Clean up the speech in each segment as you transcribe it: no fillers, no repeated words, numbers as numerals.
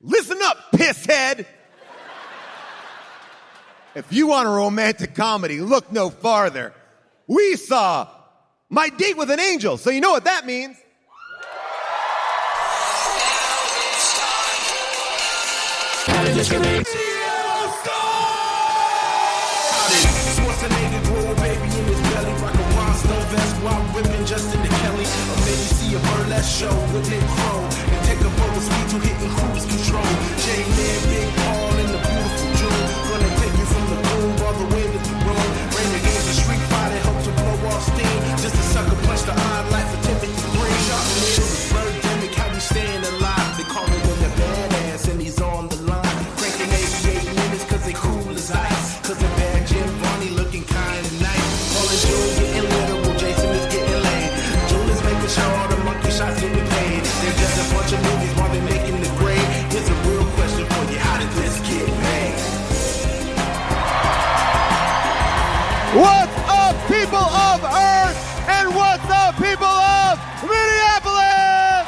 Listen up, pisshead! If you want a romantic comedy, look no farther. We saw My Date with an Angel, so you know what that means. Schwarzenegger grow a baby in his belly, rock a rhinestone vest while whipping Justin to Kelly. Or maybe see a burlesque show with Nick Crow and take a boat with speed to hitting cruise control. J-Man, Big Paul, and the beautiful June. Gonna take you from the groove all the way to the room. Renegades and Street Fighter help to blow off steam. Just a sucker punch the odd life of Timothy Green. Sharp needle, the birdemic, how we staying alive. They call him the badass and he's on the line. Cranking 88 minutes cause they cool as ice. Cause the bad Jim Barney looking kinda nice. Paul and June getting literal, Jason is getting laid. June is making sure all the monkey shots getting paid. They're just a bunch of movies while they're making the grade. Here's a real question for you, how did this get made? What's up, people of Earth? And what's up, people of Minneapolis?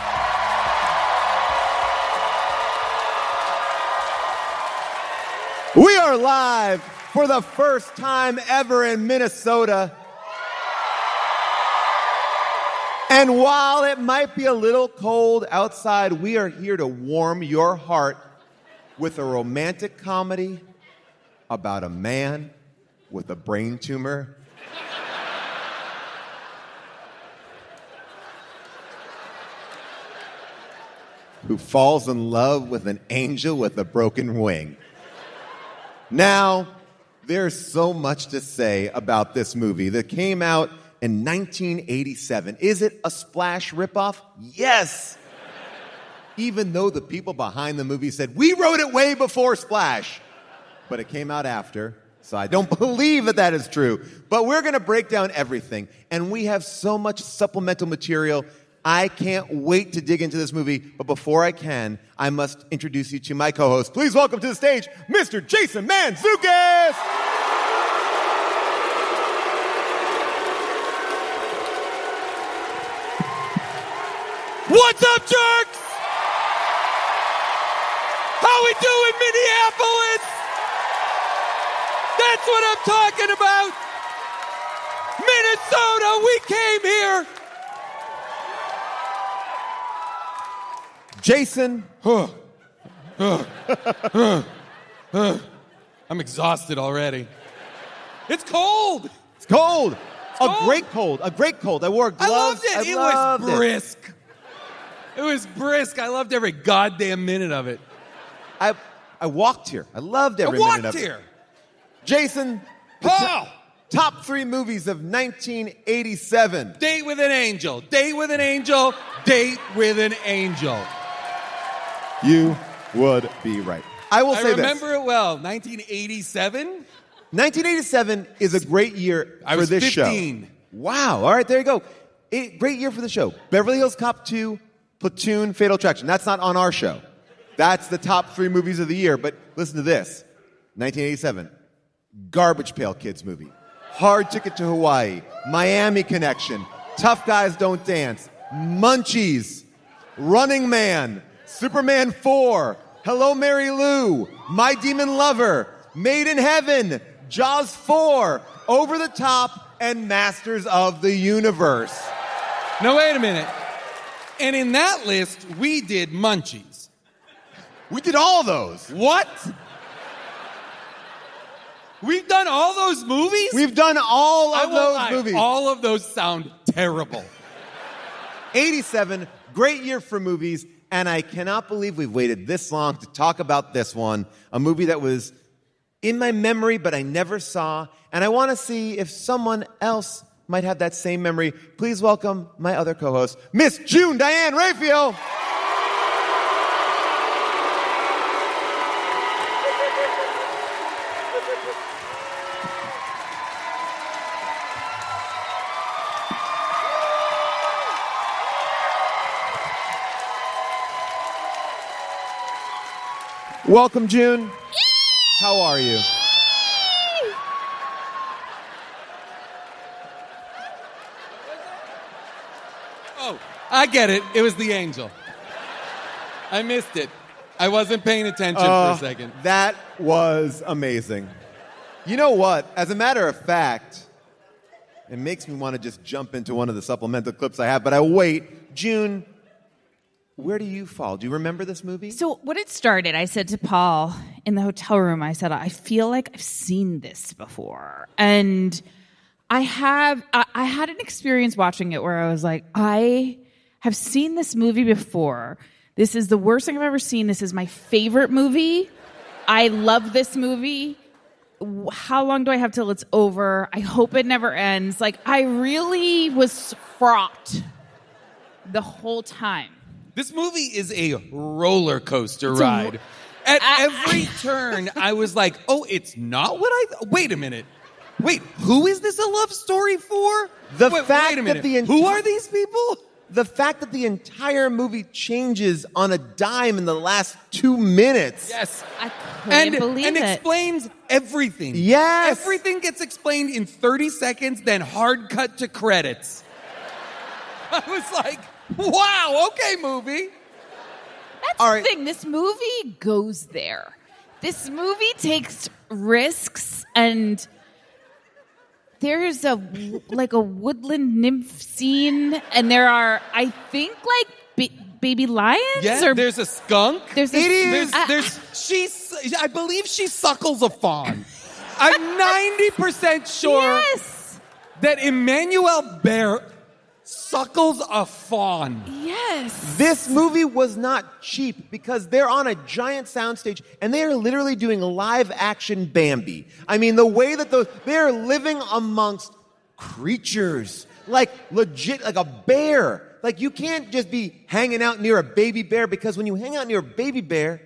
We are live for the first time ever in Minnesota. And while it might be a little cold outside, we are here to warm your heart with a romantic comedy about a man with a brain tumor who falls in love with an angel with a broken wing. Now, there's so much to say about this movie that came out in 1987. Is it a Splash ripoff? Yes! Even though the people behind the movie said, we wrote it way before Splash. But it came out after, so I don't believe that that is true. But we're going to break down everything. And we have so much supplemental material. I can't wait to dig into this movie. But before I can, I must introduce you to my co-host. Please welcome to the stage, Mr. Jason Mantzoukas! What's up, jerks? How we doing, Minneapolis? That's what I'm talking about. Minnesota, we came here. Jason. I'm exhausted already. It's cold. It's cold. cold. A great cold. I wore gloves. I loved it. It loved was brisk. It was brisk. I loved every goddamn minute of it. I walked here. I loved every I minute of walked it. here. Jason, Paul. Top 3 movies of 1987. Date with an Angel. Date with an Angel. Date with an Angel. You would be right. I will say this. I remember it well. 1987. 1987 is a great year for this show. I was 15. Wow. All right, there you go. Great year for the show. Beverly Hills Cop 2, Platoon, Fatal Attraction. That's not on our show. That's the top 3 movies of the year. But listen to this. 1987. Garbage Pail Kids movie. Hard Ticket to Hawaii. Miami Connection. Tough Guys Don't Dance. Munchies. Running Man. Superman 4. Hello, Mary Lou. My Demon Lover. Made in Heaven. Jaws 4. Over the Top. And Masters of the Universe. Now, wait a minute. And in that list, we did Munchies. We did all those. What? We've done all those movies? We've done all of those movies. All of those sound terrible. 87, great year for movies, and I cannot believe we've waited this long to talk about this one, a movie that was in my memory but I never saw, and I want to see if someone else might have that same memory. Please welcome my other co-host, Miss June Diane Raphael. Welcome, June. Yay! How are you? Oh, I get it. It was the angel. I missed it. I wasn't paying attention for a second. That was amazing. You know what? As a matter of fact, it makes me want to just jump into one of the supplemental clips I have, but I wait. June, where do you fall? Do you remember this movie? So when it started, I said to Paul in the hotel room, I said, I feel like I've seen this before. And I had an experience watching it where I was like, I have seen this movie before. This is the worst thing I've ever seen. This is my favorite movie. I love this movie. How long do I have till it's over? I hope it never ends. Like, I really was fraught the whole time. This movie is a roller coaster ride. At every turn, I was like, oh, it's not what wait a minute. Wait, who is this a love story for? The wait fact a minute. that who are these people? The fact that the entire movie changes on a dime in the last 2 minutes. Yes. I couldn't believe and it. explains everything. Yes. Everything gets explained in 30 seconds, then hard cut to credits. I was like, wow, okay, movie. That's the thing. This movie goes there. This movie takes risks, and there's a woodland nymph scene, and there are, I think, like baby lions. Yeah, or there's a skunk. I believe she suckles a fawn. I'm 90% sure that Emmanuel Bear suckles a fawn. Yes. This movie was not cheap because they're on a giant soundstage and they are literally doing live action Bambi. I mean, the way that they're living amongst creatures, like legit, like a bear. Like, you can't just be hanging out near a baby bear, because when you hang out near a baby bear,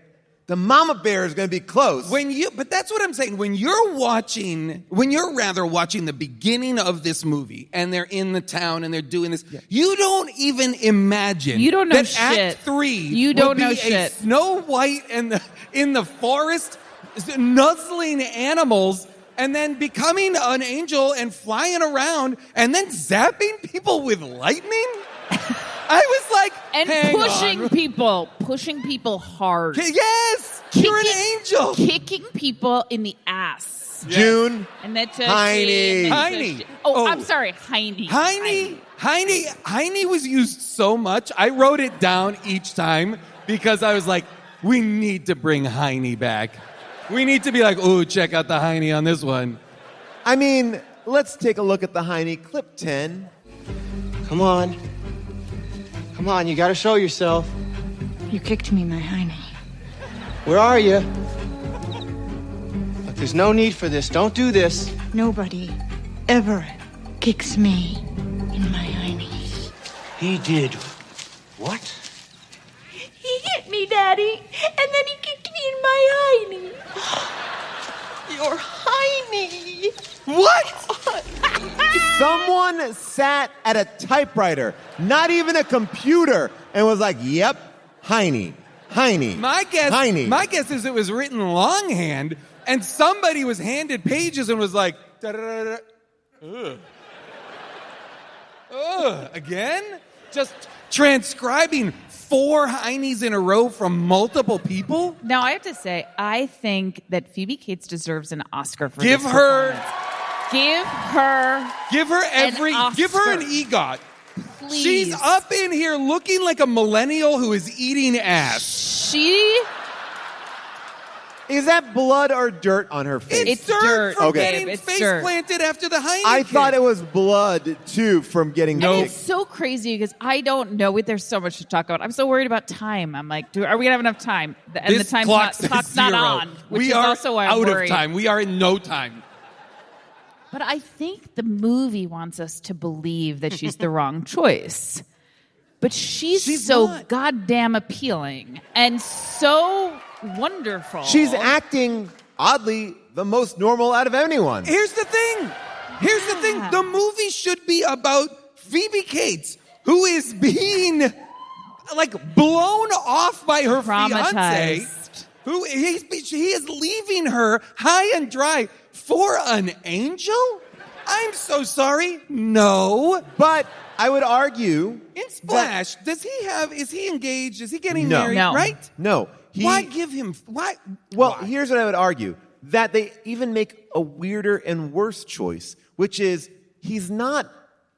the mama bear is going to be close. But that's what I'm saying. When you're rather watching the beginning of this movie and they're in the town and they're doing this, you don't even imagine. You don't know that shit. Act 3 you don't know be shit. A Snow White and in the forest, nuzzling animals, and then becoming an angel and flying around and then zapping people with lightning. I was like, and pushing people hard. Yes, you're an angel. Kicking people in the ass. Yes. June. And that's Heine. I'm sorry, Heine. Heine was used so much. I wrote it down each time because I was like, we need to bring Heine back. We need to be like, oh, check out the Heine on this one. I mean, let's take a look at the Heine. Clip 10. Come on. Come on, you gotta show yourself. You kicked me, my Heine. Where are you? Look, there's no need for this. Don't do this. Nobody ever kicks me in my Heine. He did. What? He hit me, Daddy, and then he kicked me in my Heine. Your Heine. What? Someone sat at a typewriter, not even a computer, and was like, yep, Heine. My guess is it was written longhand, and somebody was handed pages and was like, da-da-da-da. Again? Just transcribing 4 Heines in a row from multiple people? Now, I have to say, I think that Phoebe Cates deserves an Oscar for Give this her an EGOT. Please. She's up in here looking like a millennial who is eating ass. Is that blood or dirt on her face? It's dirt from Okay. getting It's face dirt. planted after the Heine I kick. thought it was blood, too, from getting And kicked. it's so crazy because I don't know it. There's so much to talk about. I'm so worried about time. I'm like, are we going to have enough time? And This the time clock's clock's zero. not on, which we is are also why I'm out worried. of time. We are in no time. But I think the movie wants us to believe that she's the wrong choice. But she's so not. goddamn appealing and so wonderful. She's acting, oddly, the most normal out of anyone. Here's the thing. The movie should be about Phoebe Cates, who is being like blown off by her fiance, Traumatized. who he is leaving her high and dry for an angel. I'm so sorry. No. But I would argue... In Splash, is he engaged? Is he getting No. married? No. Right? No. Why give him? Why? Well, why? here's what I would argue. That they even make a weirder and worse choice, which is he's not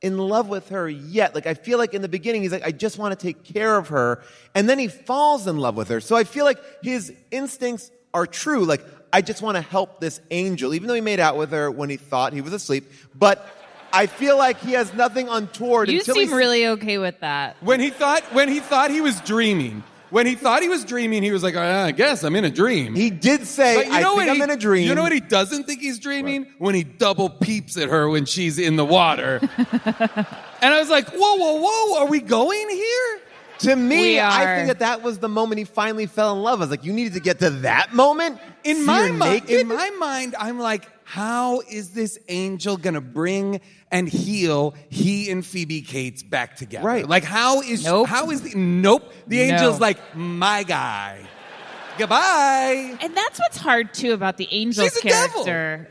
in love with her yet. Like, I feel like in the beginning, he's like, I just want to take care of her. And then he falls in love with her. So I feel like his instincts are true. Like, I just want to help this angel, even though he made out with her when he thought he was asleep. But I feel like he has nothing untoward. You until seem really okay with that. When he thought he was dreaming. When he thought he was dreaming, he was like, I guess I'm in a dream. He did say, But I think I'm in a dream. You know what he doesn't think he's dreaming? What? When he double peeps at her when she's in the water. And I was like, whoa, are we going here? To me, We I are. think that was the moment he finally fell in love. I was like, you needed to get to that moment? In So my you're naked? mind, I'm like, how is this angel gonna bring and heal he and Phoebe Cates back together? Right. Like, how is the angel's like, my guy. Goodbye. And that's what's hard too about the angel's She's a devil. character.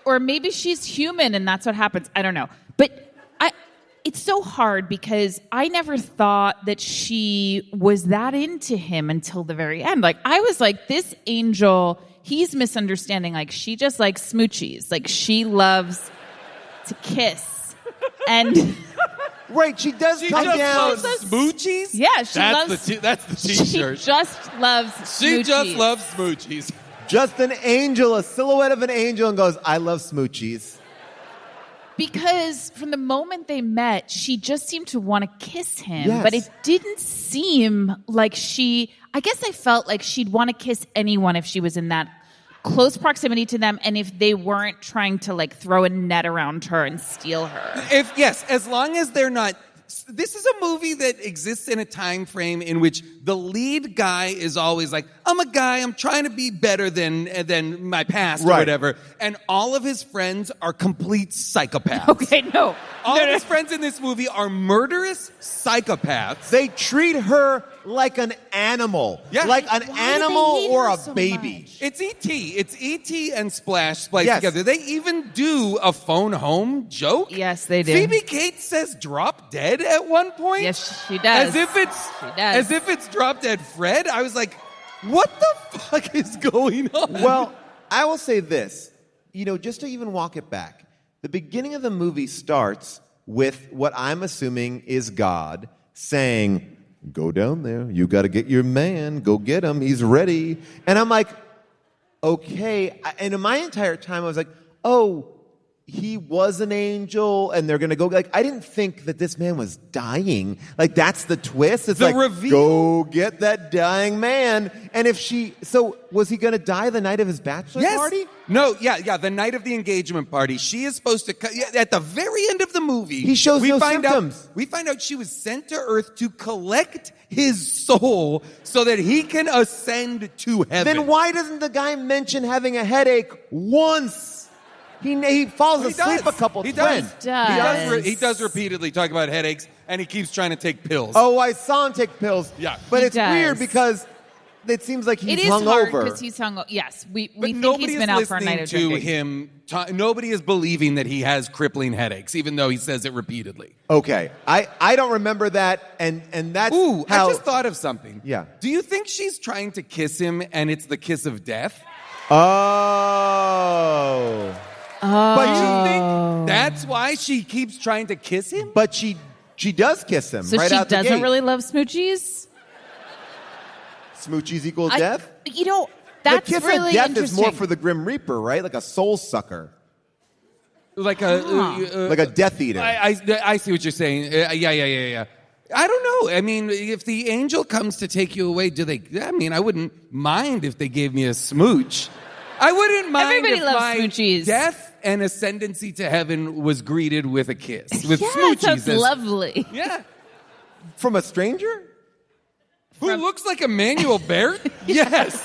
Or maybe she's human and that's what happens. I don't know. But it's so hard because I never thought that she was that into him until the very end. Like, I was like, this angel, he's misunderstanding. Like, she just likes smoochies. Like, she loves to kiss. And Right, she does come down. loves smoochies? yeah, she loves... That's the She t-shirt. just loves She just smoochies. loves smoochies. Just an angel, a silhouette of an angel, and goes, I love smoochies. Because from the moment they met, she just seemed to want to kiss him. Yes. But it didn't seem like I guess I felt like she'd want to kiss anyone if she was in that close proximity to them and if they weren't trying to like throw a net around her and steal her. As long as they're not. This is a movie that exists in a time frame in which the lead guy is always like, I'm a guy, I'm trying to be better than my past or Right. whatever. And all of his friends are complete psychopaths. Okay, no. All of his friends in this movie are murderous psychopaths. They treat her like an animal. Yeah. Like an Why do they animal hate or her a so baby. much? It's E.T. It's E.T. and Splash spliced Yes. together. They even do a phone home joke. Yes, they do. Phoebe Cates says drop dead at one point. Yes, she does. As if does. it's drop dead Fred. I was like, what the fuck is going on? Well, I will say this. Just to even walk it back, the beginning of the movie starts with what I'm assuming is God saying, go down there. You got to get your man. Go get him. He's ready. And I'm like, okay. And in my entire time, I was like, oh, he was an angel and they're going to go. Like, I didn't think that this man was dying. Like, that's the twist. It's The like, reveal. go get that dying man. And so was he going to die the night of his bachelor party? No, yeah, the night of the engagement party. She is supposed to, at the very end of the movie. He shows no symptoms. We find out she was sent to Earth to collect his soul so that he can ascend to heaven. Then why doesn't the guy mention having a headache once? He falls asleep a couple times. He does repeatedly talk about headaches, and he keeps trying to take pills. Oh, I saw him take pills. Yeah. But He it's does. weird because it seems like he's It is hard hungover. because he's hungover. Yes, we But think nobody he's is been out for a listening night of to drinking. him. Nobody is believing that he has crippling headaches, even though he says it repeatedly. Okay. I don't remember that, and that's Ooh, how... I just thought of something. Yeah. Do you think she's trying to kiss him, and it's the kiss of death? Oh. But you think that's why she keeps trying to kiss him? But she does kiss him So right she out the doesn't gate. really love smoochies? Smoochies equals death? That's the kiss really of death interesting. is more for the Grim Reaper, right? Like a soul sucker. Like Like a Death Eater. I see what you're saying. Yeah. I don't know. I mean, if the angel comes to take you away, I wouldn't mind if they gave me a smooch. I wouldn't mind Everybody if loves my smoochies. death and ascendancy to heaven was greeted with a kiss. With Yeah, smoochies. sounds lovely. Yeah. From a stranger? Who looks like Emmanuel Barrett? Yes.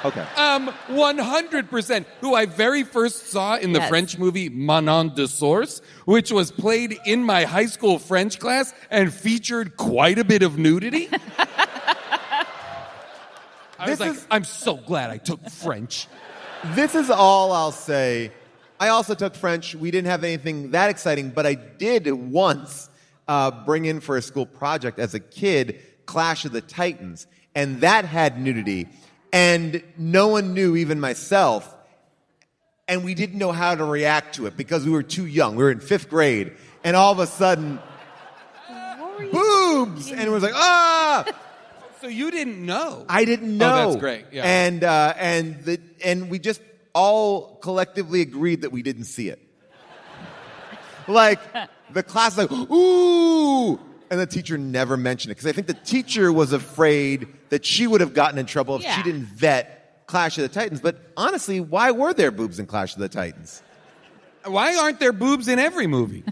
Okay. 100%. Who I very first saw in the Yes. French movie Manon de Source, which was played in my high school French class and featured quite a bit of nudity. I was like, I'm so glad I took French. This is all I'll say. I also took French. We didn't have anything that exciting, but I did once bring in for a school project as a kid Clash of the Titans. and that had nudity, and no one knew, even myself, and we didn't know how to react to it because we were too young. We were in 5th grade, and all of a sudden, boobs, and it was like, ah! So you didn't know? I didn't know. Oh, that's great. Yeah. And we just all collectively agreed that we didn't see it. Like, the class was like, ooh! And the teacher never mentioned it. Because I think the teacher was afraid that she would have gotten in trouble if she didn't vet Clash of the Titans. But honestly, why were there boobs in Clash of the Titans? Why aren't there boobs in every movie?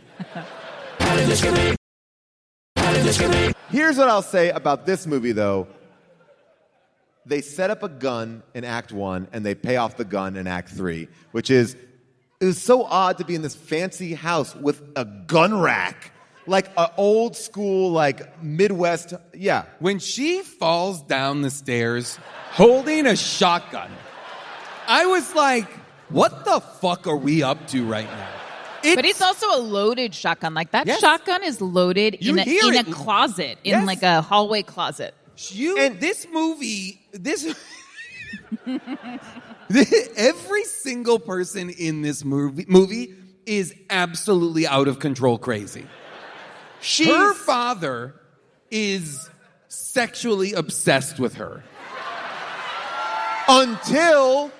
Here's what I'll say about this movie, though. They set up a gun in Act 1, and they pay off the gun in Act 3, which is, it was so odd to be in this fancy house with a gun rack. Like an old school, like Midwest, yeah. When she falls down the stairs holding a shotgun, I was like, what the fuck are we up to right now? But it's also a loaded shotgun. Like that shotgun is loaded in a closet, in like a hallway closet. This movie, every single person in this movie is absolutely out of control crazy. Her father is sexually obsessed with her. Until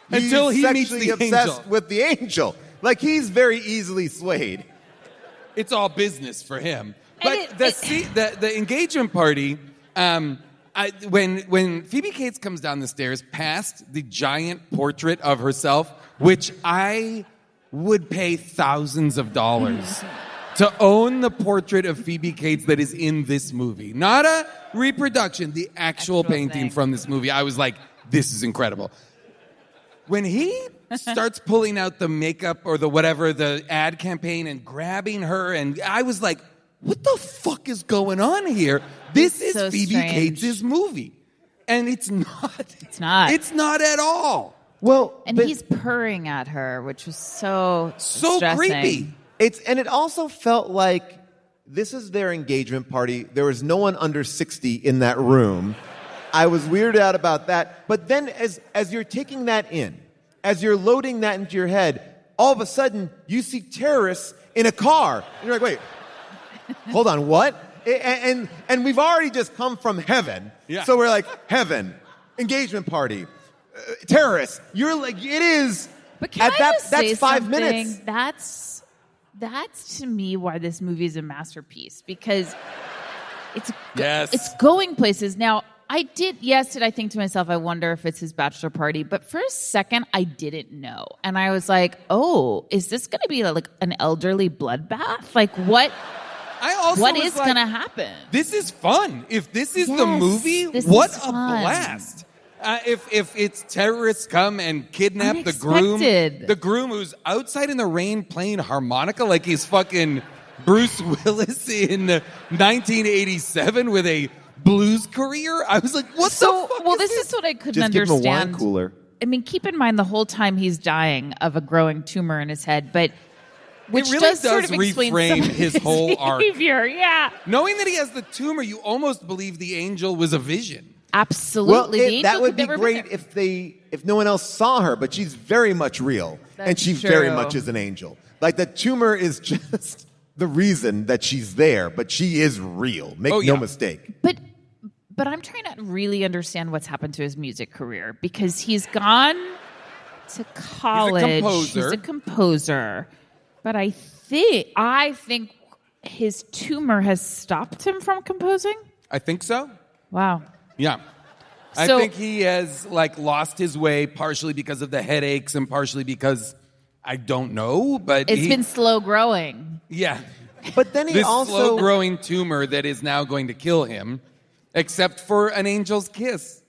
he's he meets sexually the obsessed angel. with the angel. Like, he's very easily swayed. It's all business for him. But the engagement party, when Phoebe Cates comes down the stairs past the giant portrait of herself, which I would pay thousands of dollars to own the portrait of Phoebe Cates that is in this movie. Not a reproduction, the actual painting thing. from this movie. I was like, this is incredible. When he starts pulling out the makeup or the ad campaign and grabbing her, and I was like, what the fuck is going on here? This is so Phoebe strange. Cates' movie. And it's not. It's not. It's not at all. Well, And he's purring at her, which was so stressing. Creepy. And it also felt like this is their engagement party. There was no one under 60 in that room. I was weirded out about that. But then as you're taking that in, as you're loading that into your head, all of a sudden you see terrorists in a car. And you're like, wait, hold on, what? And we've already just come from heaven. Yeah. So we're like, heaven, engagement party, terrorists. You're like, it is. But can I just say that's 5 something? minutes. That's to me why this movie is a masterpiece, because Yes. it's going places. Now, I did think to myself, I wonder if it's his bachelor party. But for a second, I didn't know. And I was like, oh, is this going to be like an elderly bloodbath? Like, what is going to happen? This is fun. If this is the Yes, movie, this what is a fun. blast. If it's terrorists come and kidnap the groom who's outside in the rain playing harmonica like he's fucking Bruce Willis in 1987 with a blues career, I was like, what the fuck well, is this this? is what I couldn't Just give him a understand. wine cooler. I mean, keep in mind the whole time he's dying of a growing tumor in his head, but which really does sort does of explain reframe some of his whole arc. behavior. Yeah, Knowing that he has the tumor, you almost believe the angel was a vision. absolutely. Well, The that angel would could be never great there. if no one else saw her, but she's very much real. And That's she very true. much is an angel. Like, the tumor is just the reason that she's there, but she is real. Make Oh, no yeah. mistake. But I'm trying to really understand what's happened to his music career, because he's gone to college. composer. He's a composer. But I think his tumor has stopped him from composing. I think so. Wow. Yeah. I So- think he has lost his way partially because of the headaches and partially because I don't know, but It's been slow growing. yeah. But then he This also slow-growing tumor that is now going to kill him, except for an angel's kiss.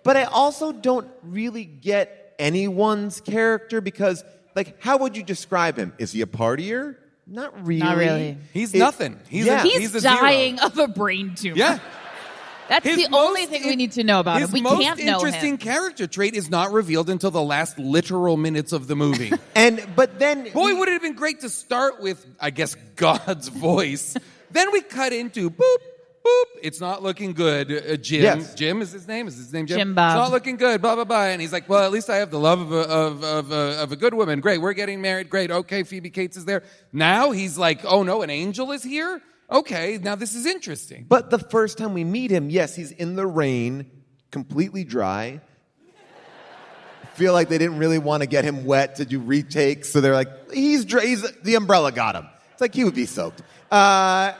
But I also don't really get anyone's character because, like, how would you describe him? Is he a partier? Not really. Not really. He's nothing. He's Yeah. He's a zero. dying of a brain tumor. Yeah. That's His the only most thing we need to know about him. His We most can't know interesting him. character trait is not revealed until the last literal minutes of the movie. But then Boy, would it have been great to start with, I guess, God's voice. Then we cut into boop, boop, boop, it's not looking good. Jim, Yes. Jim is his name? Is his name Jim? Jim Bob. It's not looking good, blah, blah, blah. And he's like, well, at least I have the love of a good woman. Great, we're getting married. Great, okay, Phoebe Cates is there. Now he's like, oh no, an angel is here? Okay, now this is interesting. But the first time we meet him, yes, he's in the rain, completely dry. Feel like they didn't really want to get him wet to do retakes, so they're like, he's the umbrella got him. It's like he would be soaked. And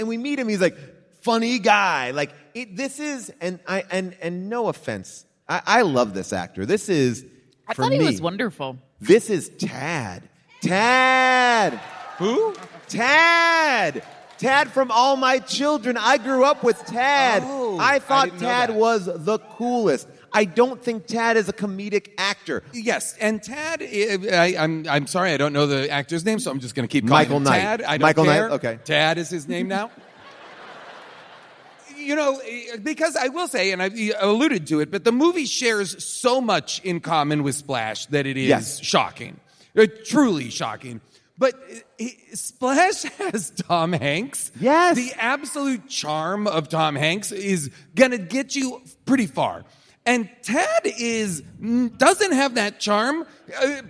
we meet him. He's like, funny guy. Like this is, and no offense, I love this actor. This is, I for thought he me, was wonderful. This is Tad. Tad. Who? Tad. Tad from All My Children. I grew up with Tad. Oh, I I thought didn't know Tad that. was the coolest. I don't think Tad is a comedic actor. Yes, and Tad, I'm sorry, I don't know the actor's name, so I'm just going to keep calling Michael him Knight. Tad. I don't Michael care. Knight, okay. Tad is his name now. You know, because I will say, and I've alluded to it, but the movie shares so much in common with Splash that it is Yes. shocking. Truly shocking. But Splash has Tom Hanks. Yes. The absolute charm of Tom Hanks is going to get you pretty far. And Tad doesn't have that charm,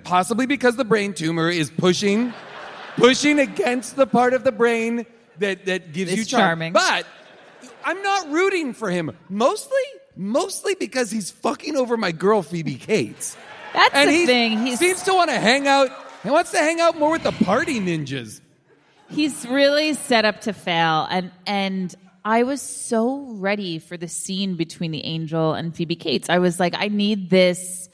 possibly because the brain tumor is pushing against the part of the brain that gives It's you charm. charming. But I'm not rooting for him. Mostly because he's fucking over my girl Phoebe Cates. That's And the he thing. seems to want to hang out. He wants to hang out more with the party ninjas. He's really set up to fail, and I was so ready for the scene between the angel and Phoebe Cates. I was like, I need this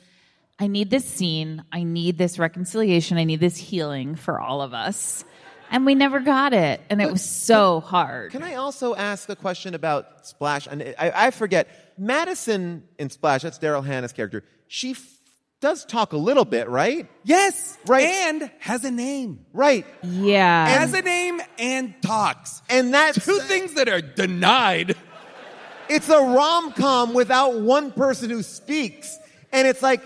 scene. I need this reconciliation. I need this healing for all of us. And we never got it, and it was so hard. Can I also ask a question about Splash? And I forget. Madison in Splash, that's Daryl Hannah's character, she does talk a little bit, right? Yes. Right. And has a name. Right. Yeah. Has a name and talks. And that's Two things that are denied. It's a rom-com without one person who speaks. And it's like,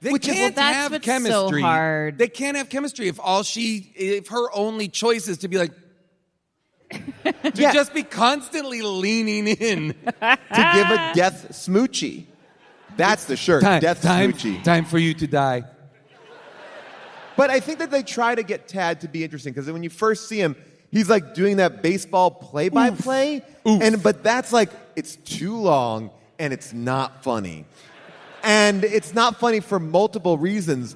They which is, can't that's have what's chemistry. so hard. They can't have chemistry if her only choice is to be like, to Yeah. just be constantly leaning in. to give a death smoochie. That's the shirt, death smoochie. Time for you to die. But I think that they try to get Tad to be interesting because when you first see him, he's like doing that baseball play-by-play. But that's like, it's too long and it's not funny. And it's not funny for multiple reasons.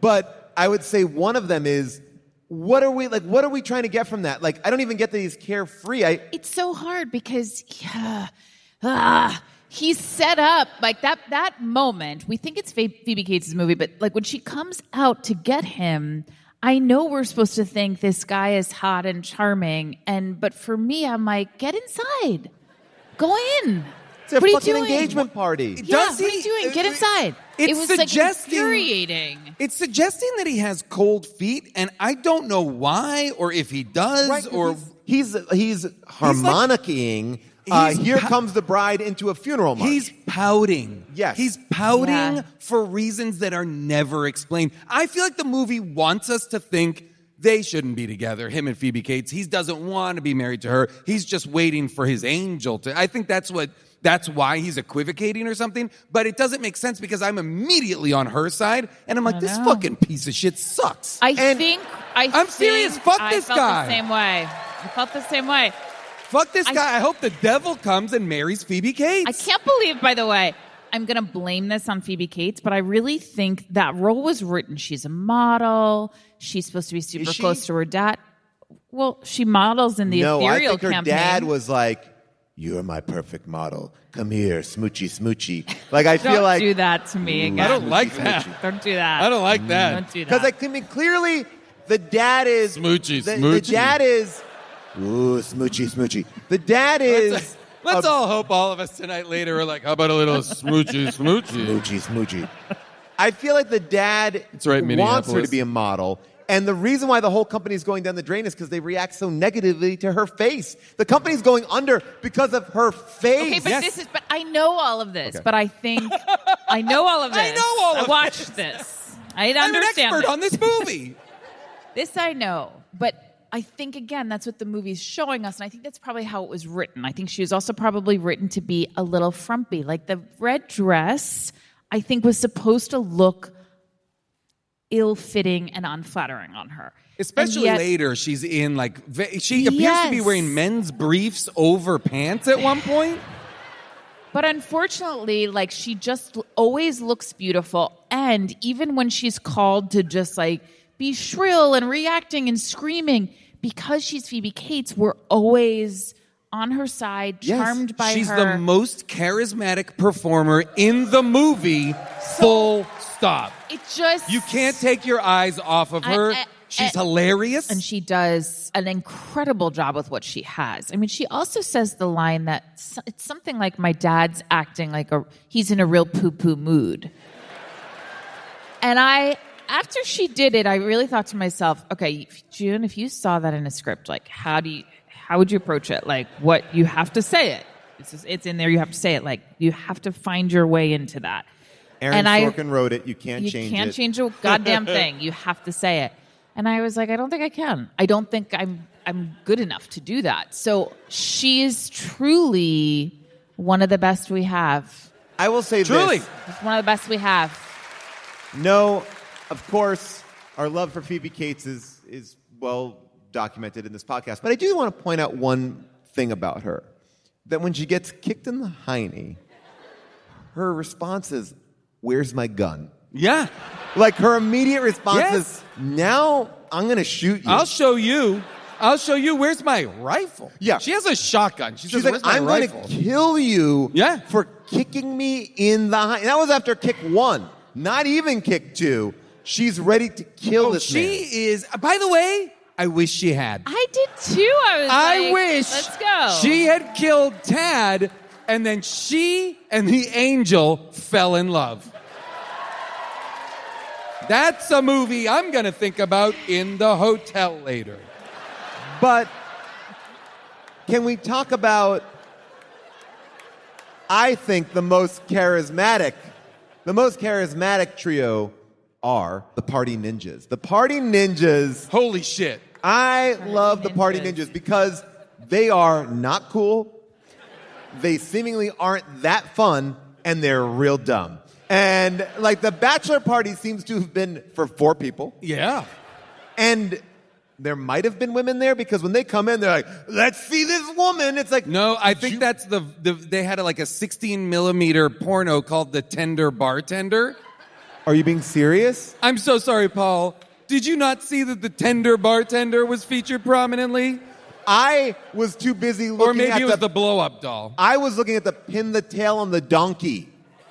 But I would say one of them is, what are we trying to get from that? Like, I don't even get that he's carefree. It's so hard because he's set up like that moment. We think it's Phoebe Cates' movie, but like when she comes out to get him, I know we're supposed to think this guy is hot and charming, but for me, I'm like, get inside, go in. It's a what are you fucking doing? engagement party. Yeah, Does what are he- you doing? Get inside. It's It was like suggesting- infuriating. It's suggesting that he has cold feet, and I don't know why or if he does Right, or he's harmonicking. he's Here pa- comes the bride into a funeral march. he's pouting. Yes. He's pouting Yeah. for reasons that are never explained. I feel like the movie wants us to think they shouldn't be together, him and Phoebe Cates. He doesn't want to be married to her. He's just waiting for his angel to. I think that's why he's equivocating or something. But it doesn't make sense because I'm immediately on her side, and I'm like, this know. fucking piece of shit sucks. I'm serious. Fuck this I guy. felt the same way. I felt the same way. Fuck this guy. I hope the devil comes and marries Phoebe Cates. I can't believe, by the way, I'm going to blame this on Phoebe Cates, but I really think that role was written. She's a model. She's supposed to be super Is she? close to her dad. Well, she models in the No, I Ethereal think her campaign. dad was like, "You're my perfect model. Come here, smoochy, smoochy." Like I Don't feel like do that to me again. I don't like that. Don't do that. I don't like that. Don't do that. because I mean clearly the dad is Smoochy, the smoochy. dad is ooh smoochy, smoochy. The dad is Let's all hope all of us tonight later are like, how about a little smoochy, smoochy? smoochy, smoochy. I feel like the dad That's right, wants her Minneapolis. to be a model. And the reason why the whole company is going down the drain is because they react so negatively to her face. The company's going under because of her face. Okay, but I know all of this, but I think I know all of this. I know all of I watched this. I I'm an understand expert this. on this movie. This I know, but I think, again, that's what the movie's showing us. And I think that's probably how it was written. I think she was also probably written to be a little frumpy. Like the red dress, I think, was supposed to look ill-fitting and unflattering on her. Especially later, she's in she appears to be wearing men's briefs over pants at one point. But unfortunately, she just always looks beautiful. And even when she's called to just be shrill and reacting and screaming, because she's Phoebe Cates, we're always on her side, charmed by her. She's the most charismatic performer in the movie, full stop. It just... You can't take your eyes off of her. She's hilarious. And she does an incredible job with what she has. I mean, she also says the line that it's something like, my dad's acting like he's in a real poo-poo mood. And after she did it, I really thought to myself, okay, June, if you saw that in a script, how would you approach it? What, you have to say it. It's in there, you have to say it. You have to find your way into that. Aaron Sorkin wrote it. You can't change it. You can't change a goddamn thing. You have to say it. And I was like, I don't think I can. I don't think I'm good enough to do that. So she is truly one of the best we have. I will say truly. this. She's one of the best we have. No, of course, our love for Phoebe Cates is well documented in this podcast. But I do want to point out one thing about her. That when she gets kicked in the hiney, her response is, "Where's my gun?" Yeah. Her immediate response is, now I'm going to shoot you. I'll show you. Where's my rifle? Yeah. She has a shotgun. She's like, where's my I'm rifle? going to kill you for kicking me in the hiney. That was after kick 1, not even kick 2. She's ready to kill this man. She is, by the way, I wish she had. I did too. I wish let's go. She had killed Tad, and then she and the angel fell in love. That's a movie I'm going to think about in the hotel later. But can we talk about, I think, the most charismatic trio are the Party Ninjas. The Party Ninjas. Holy shit. I love the Party Ninjas because they are not cool. They seemingly aren't that fun, and they're real dumb. And the bachelor party seems to have been for 4 people. Yeah. And there might have been women there because when they come in, they're like, let's see this woman. It's like, no, I think that's they had a 16 millimeter porno called The Tender Bartender. Are you being serious? I'm so sorry, Paul. Did you not see that The Tender Bartender was featured prominently? I was too busy looking at Or maybe it was the blow-up doll. I was looking at the pin the tail on the donkey.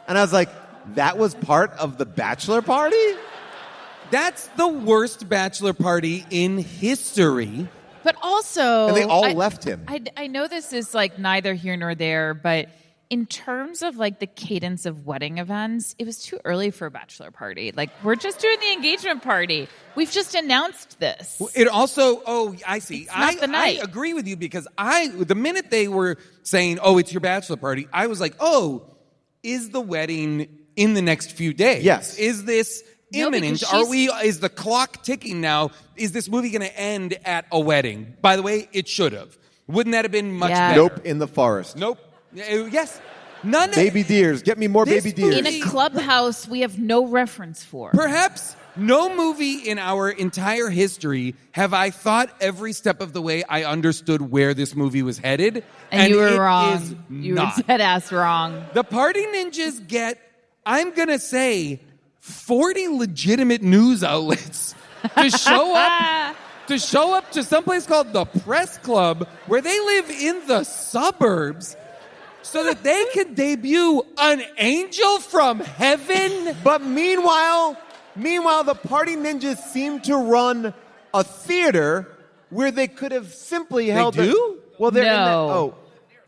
And I was like, that was part of the bachelor party? That's the worst bachelor party in history. But also... And they all left him. I know this is neither here nor there, but in terms of the cadence of wedding events, it was too early for a bachelor party. We're just doing the engagement party. We've just announced this. It also, I see. It's not the night. I agree with you because the minute they were saying, oh, it's your bachelor party, I was like, oh, is the wedding in the next few days? Yes. Is this imminent? Is the clock ticking now? Is this movie going to end at a wedding? By the way, it should have. Wouldn't that have been much better? Nope, in the forest. Nope. Yes. None. Baby deers. Get me more baby deers. In a clubhouse we have no reference for. Perhaps no movie in our entire history have I thought every step of the way I understood where this movie was headed. And you were it wrong. is You not. were dead ass wrong. The Party Ninjas get, I'm going to say, 40 legitimate news outlets to show up to someplace called the Press Club where they live in the suburbs so that they can debut an angel from heaven. But meanwhile, the Party Ninjas seem to run a theater where they could have simply held... They do? Well, they're No.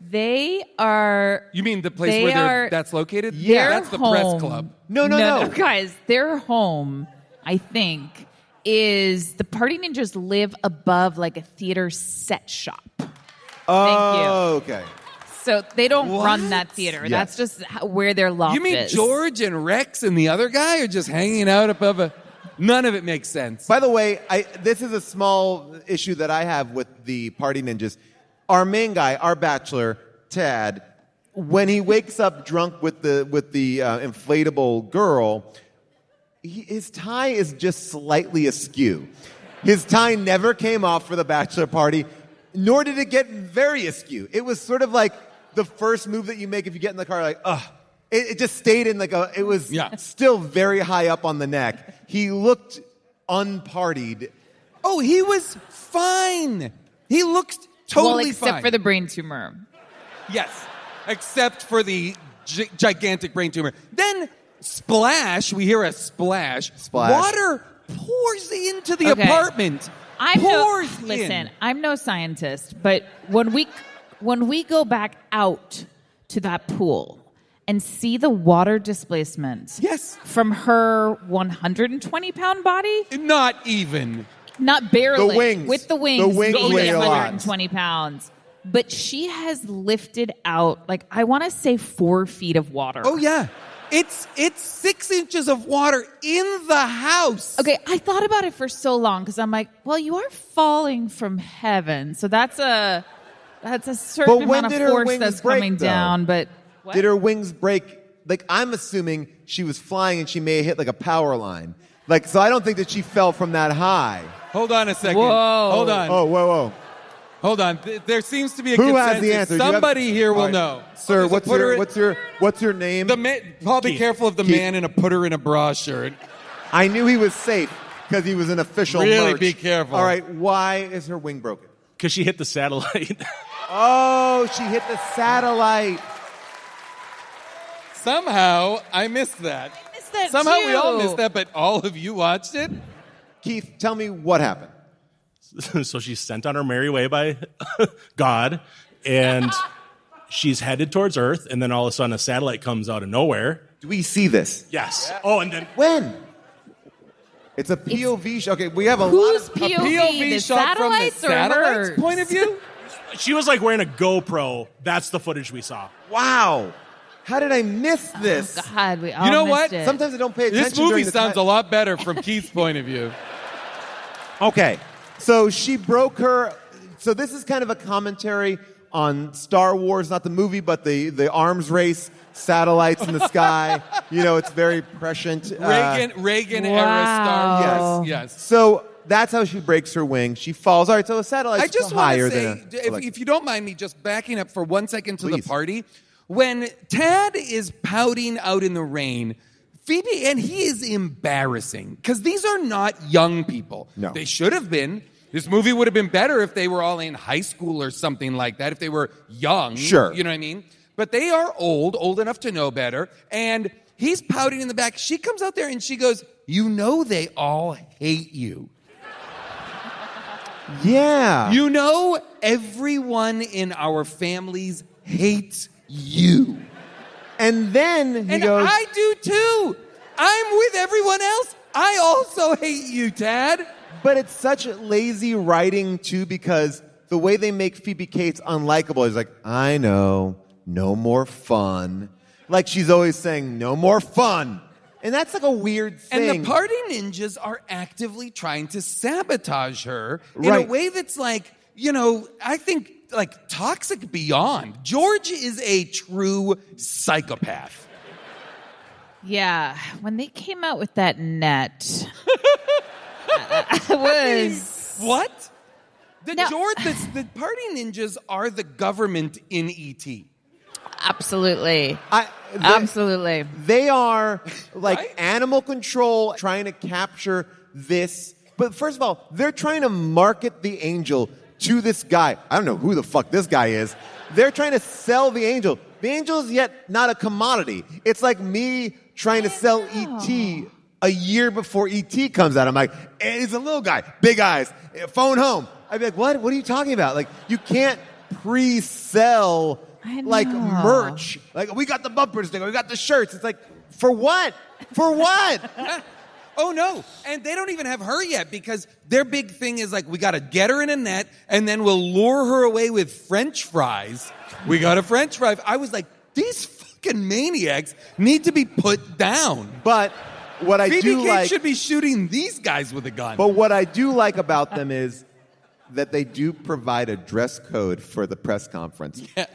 They are... You mean the place where that's located? Yeah. That's the Press Club. No. Guys, their home, I think, is the Party Ninjas live above a theater set shop. Thank you. Okay. So they don't What? run that theater. Yes. That's just where their loft is. You mean George and Rex and the other guy are just hanging out above a... None of it makes sense. By the way, this is a small issue that I have with the Party Ninjas. Our main guy, our bachelor, Tad, when he wakes up drunk with the inflatable girl, his tie is just slightly askew. His tie never came off for the bachelor party, nor did it get very askew. It was sort of like the first move that you make if you get in the car, like, ugh. It just stayed in it was still very high up on the neck. He looked unpartied. Oh, he was fine. He looked totally except fine. for the brain tumor. Yes, except for the gigantic brain tumor. Then, splash, we hear a splash. Splash. Water pours into the apartment. Listen, I'm no scientist, but when we go back out to that pool and see the water displacement from her 120-pound body? Not even. Not barely. The wings. With the wings. The wings weigh a lot. 120 pounds. But she has lifted out, like, I want to say 4 feet of water. Oh, yeah. It's 6 inches of water in the house. Okay, I thought about it for so long because I'm like, well, you are falling from heaven. So that's a certain amount of force that's coming down. But what? Did her wings break? Like, I'm assuming she was flying and she may have hit like a power line. Like, so I don't think that she fell from that high. Hold on a second. Whoa. Hold on. Oh, whoa. Hold on. There seems to be a Who consensus. has the answer? Somebody here will right. know. Sir, Okay, what's your name? Paul, be Keith. careful of the Keith. man in a putter in a bra shirt. I knew he was safe because he was an official Really merch. be careful. All right, why is her wing broken? Because she hit the satellite. Oh, she hit the satellite. Somehow, I missed that. I missed that Somehow too. we all missed that, but all of you watched it? Keith, tell me what happened. So she's sent on her merry way by God, and she's headed towards Earth, and then all of a sudden a satellite comes out of nowhere. Do we see this? Yes. Oh, and then When? It's a POV shot. Okay, we have a Whose lot of... POV? The shot from the satellites or satellite's hers? point of view? she was like wearing a GoPro. That's the footage we saw. Wow. How did I miss this? God, we all You know missed what? it. Sometimes I don't pay attention. This movie during the sounds time. a lot better from Keith's point of view. Okay, so she broke her... So this is kind of a commentary on Star Wars, not the movie, but the arms race, satellites in the sky. You know, it's very prescient. Reagan era Wow. Star Wars. Yes. So that's how she breaks her wing. She falls. All right, so a satellite's I just higher want to than say, if you don't mind me just backing up for 1 second to Please. the party, when Tad is pouting out in the rain, Phoebe, and he is embarrassing because these are not young people. No. They should have been. This movie would have been better if they were all in high school or something like that, if they were young. Sure. You know what I mean? But they are old enough to know better, and he's pouting in the back. She comes out there and she goes, you know they all hate you. Yeah. You know everyone in our families hates you. And then he And goes... I do too. I'm with everyone else. I also hate you, Tad. But it's such lazy writing, too, because the way they make Phoebe Cates unlikable is like, I know, no more fun. Like she's always saying, no more fun. And that's like a weird thing. And the party ninjas are actively trying to sabotage her in Right. a way that's like, you know, I think like toxic beyond. George is a true psychopath. Yeah, when they came out with that net, I was... What? The No. the party ninjas are the government in E.T. Absolutely. I- Absolutely. They are like Right? animal control trying to capture this. But first of all, they're trying to market the angel to this guy. I don't know who the fuck this guy is. They're trying to sell the angel. The angel is yet not a commodity. It's like me trying to sell E.T. a year before E.T. comes out. I'm like, hey, he's a little guy, big eyes, phone home. I'd be like, what? What are you talking about? Like, you can't pre-sell I like know. merch. Like, we got the bumper sticker, we got the shirts. It's like, for what? For what? Oh, no. And they don't even have her yet because their big thing is like, we got to get her in a net and then we'll lure her away with French fries. We got a French fry. I was like, these fucking maniacs need to be put down. But what I Phoebe do Cates like, should be shooting these guys with a gun. but what I do like about them is that they do provide a dress code for the press conference. Yeah.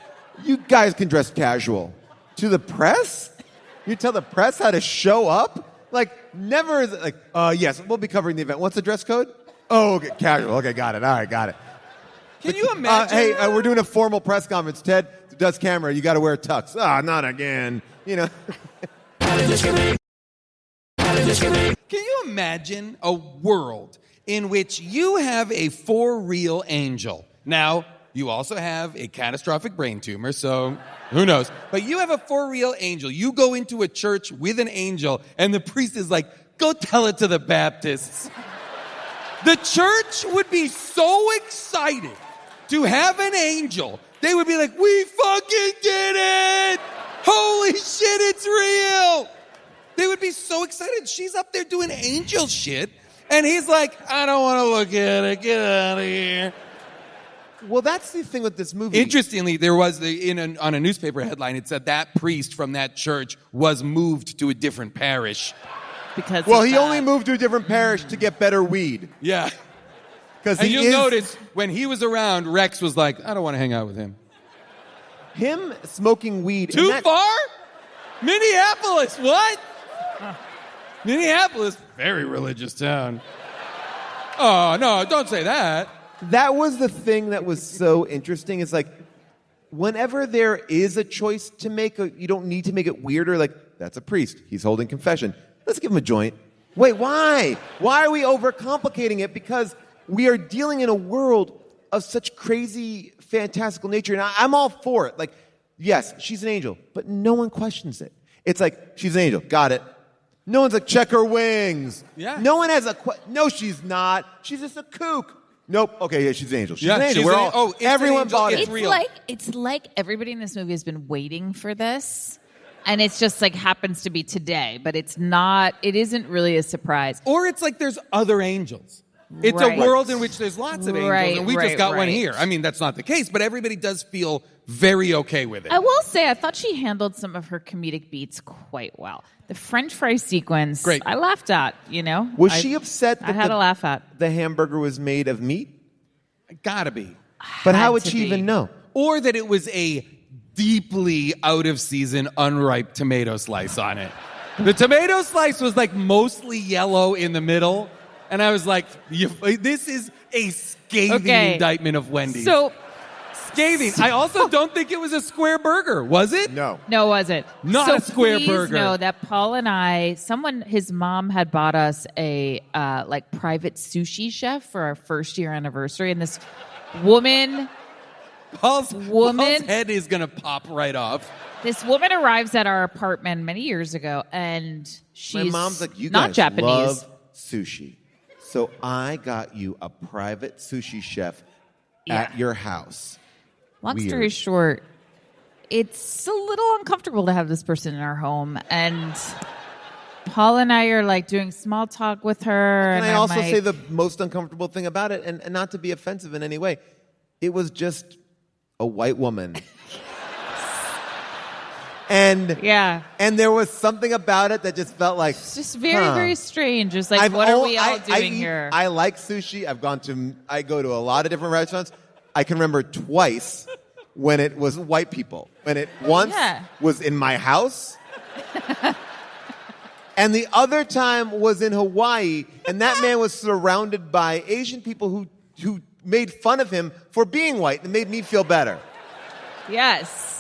You guys can dress casual. To the press? You tell the press how to show up? Like, never is it like, yes, we'll be covering the event. What's the dress code? Oh, okay, casual. Okay, got it. All right, got it. Can you imagine? Hey, we're doing a formal press conference. Ted does camera. You got to wear a tux. Not again. You know. Can you imagine a world in which you have a for-real angel? Now, you also have a catastrophic brain tumor, so who knows? But you have a for-real angel. You go into a church with an angel, and the priest is like, go tell it to the Baptists. The church would be so excited to have an angel. They would be like, we fucking did it! Holy shit, it's real! They would be so excited. She's up there doing angel shit, and he's like, I don't want to look at it. Get out of here. Well, that's the thing with this movie. Interestingly, there was on a newspaper headline, it said that priest from that church was moved to a different parish. Because Well, of he that. only moved to a different parish to get better weed. Yeah. Because And you'll notice when he was around, Rex was like, I don't want to hang out with him. him smoking weed. Too far? Minneapolis, what? Minneapolis, very religious town. Oh, no, don't say that. That was the thing that was so interesting. It's like, whenever there is a choice to make, you don't need to make it weirder. Like, that's a priest. He's holding confession. Let's give him a joint. Wait, why? Why are we overcomplicating it? Because we are dealing in a world of such crazy, fantastical nature. And I'm all for it. Like, yes, she's an angel, but no one questions it. It's like, she's an angel. Got it. No one's like, check her wings. Yeah. No one has no, she's not. She's just a kook. Nope. Okay, yeah, she's an angel. She's Yeah, an angel. she's We're an- all, oh, it's an everyone angel. bought it. It's real. It's like everybody in this movie has been waiting for this, and it's just like happens to be today, but it's not. It isn't really a surprise. Or it's like there's other angels. It's Right. a world in which there's lots of angels, Right, and we just right, got one right. here. I mean, that's not the case, but everybody does feel very okay with it. I will say, I thought she handled some of her comedic beats quite well. The French fry sequence, Great. I laughed at. You know, Was she upset I that had to laugh at. the hamburger was made of meat? Gotta be. But how Had would to she be. even know? Or that it was a deeply out of season, unripe tomato slice on it. The tomato slice was like mostly yellow in the middle. And I was like, this is a scathing Okay. indictment of Wendy's. So, Scathing. I also don't think it was a square burger, was it? No. no, was it? Not so a square please burger. know that Paul and I, his mom had bought us a like private sushi chef for our first year anniversary, and this woman. Paul's Woman- head is going to pop right off. This woman arrives at our apartment many years ago, and she's My mom's like, you not guys Japanese. love sushi. So I got you a private sushi chef at your house. Long Weird. story short, it's a little uncomfortable to have this person in our home, and Paul and I are like doing small talk with her. Can and I I'm also like, say the most uncomfortable thing about it, and not to be offensive in any way, it was just a white woman. And Yeah. and there was something about it that just felt like It's just very, huh. very strange. Just like, what are we all doing eat- here? I like sushi. I go to a lot of different restaurants. I can remember twice when it was white people. When it once Yeah. was in my house. And the other time was in Hawaii, and that man was surrounded by Asian people who made fun of him for being white and made me feel better. Yes.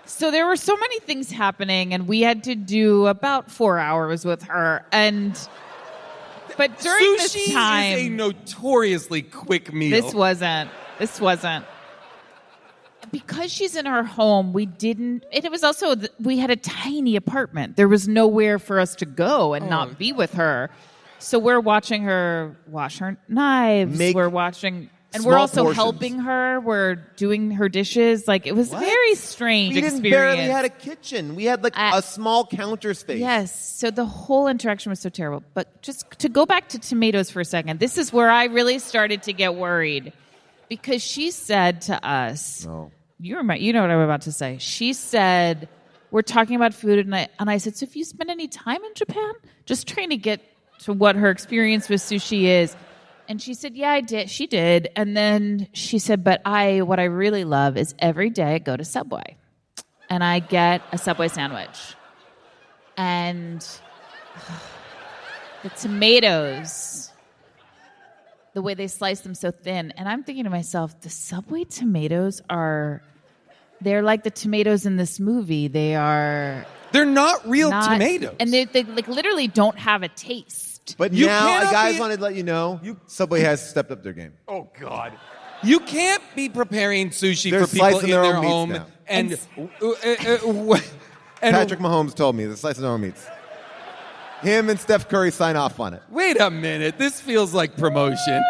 So there were so many things happening, and we had to do about 4 hours with her. But during Sushi this time, is a notoriously quick meal. This wasn't. Because she's in our home, we didn't. It was also, we had a tiny apartment. There was nowhere for us to go and not be with her. So we're watching her wash her knives. Make we're watching. And small we're also portions. helping her. We're doing her dishes. Like, it was What? very strange We didn't experience. barely had a kitchen. We had like a small counter space. Yes. So the whole interaction was so terrible. But just to go back to tomatoes for a second, this is where I really started to get worried, because she said to us, No. you know what I'm about to say. She said, we're talking about food, and I said, so if you spend any time in Japan, just trying to get to what her experience with sushi is. And she said, yeah, I did. She did. And then she said, but what I really love is every day I go to Subway and I get a Subway sandwich. And the tomatoes, the way they slice them so thin. And I'm thinking to myself, the Subway tomatoes they're like the tomatoes in this movie. They're not real tomatoes. And they like literally don't have a taste. But You now, cannot guys, be- wanted to let you know, Subway has stepped up their game. Oh, God. You can't be preparing sushi They're for people slicing in their their own meats home. now. And Patrick Mahomes told me, they're slicing their own meats. Him and Steph Curry sign off on it. wait a minute. This feels like promotion.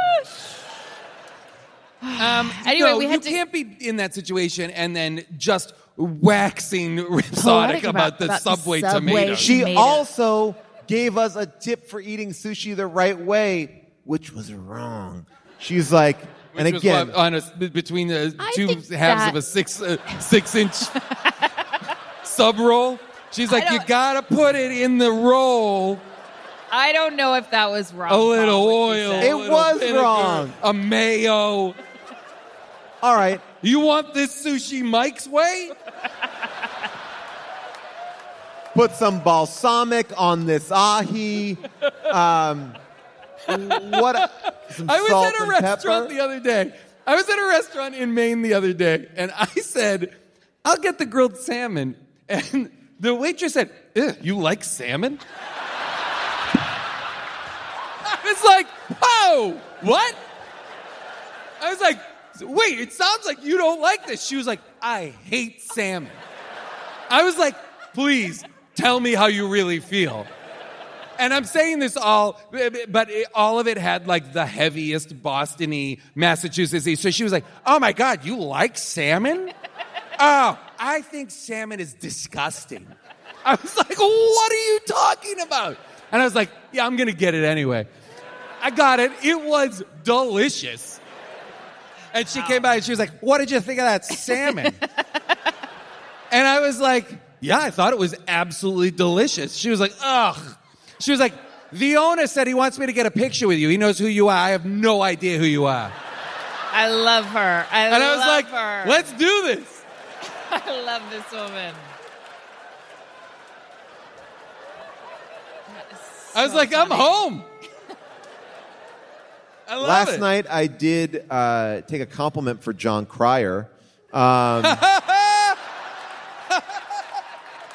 Anyway, no, we you had to- can't be in that situation and then just waxing rhapsodic about the Subway tomatoes. She Tomato. also gave us a tip for eating sushi the right way, which was wrong. She's like, and Which was again, what, between the I two think halves that- of a 6-inch sub roll. She's like, you gotta put it in the roll. I don't know if that was wrong. A little Paul, what you oil. said. It a little was vinegar, wrong. A mayo. all right, You want this sushi Mike's way? put some balsamic on this ahi. Some I was salt at a and restaurant pepper. the other day. I was at a restaurant in Maine the other day, and I said, I'll get the grilled salmon. And the waitress said, "Ew, you like salmon?" I was like, whoa, what? I was like, wait, it sounds like you don't like this. She was like, I hate salmon. I was like, please tell me how you really feel. And I'm saying this all, but all of it had like the heaviest Boston-y, Massachusetts-y. So she was like, oh my God, you like salmon? Oh, I think salmon is disgusting. I was like, what are you talking about? And I was like, yeah, I'm going to get it anyway. I got it. It was delicious. And she came by and she was like, what did you think of that salmon? And I was like, yeah, I thought it was absolutely delicious. She was like, ugh. She was like, the owner said he wants me to get a picture with you. He knows who you are. I have no idea who you are. I love her. And I was like, her. let's do this. I love this woman. I was like, I'm home. I love Last it. night, I did take a compliment for John Cryer.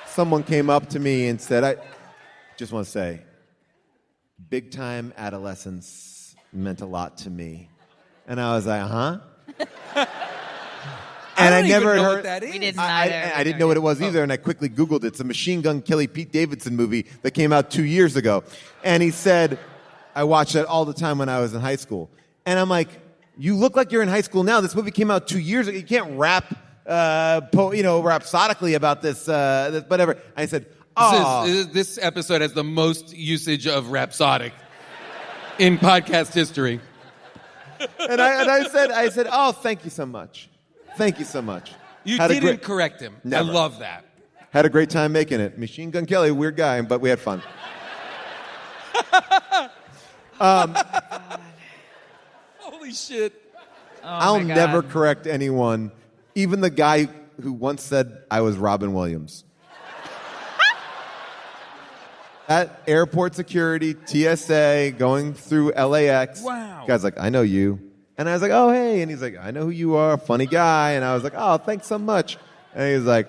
Someone came up to me and said, I just want to say, big time adolescence meant a lot to me. And I was like, huh? And I don't never even know heard what that is. We didn't I either. didn't know what it was either, and I quickly Googled it. It's a Machine Gun Kelly Pete Davidson movie that came out 2 years ago. And he said, I watched it all the time when I was in high school. And I'm like, you look like you're in high school now. This movie came out 2 years ago. You can't rap, rhapsodically about this whatever. I said, oh. This episode has the most usage of rhapsodic in podcast history. And I said, oh, thank you so much. Thank you so much. You Had a didn't great- correct him. Never. I love that. Had a great time making it. Machine Gun Kelly, weird guy, but we had fun. Holy shit. I'll my God. never correct anyone, even the guy who once said I was Robin Williams. At airport security, TSA, going through LAX. Wow. Guy's like, I know you. And I was like, oh, hey. And he's like, I know who you are, funny guy. And I was like, oh, thanks so much. And he's like,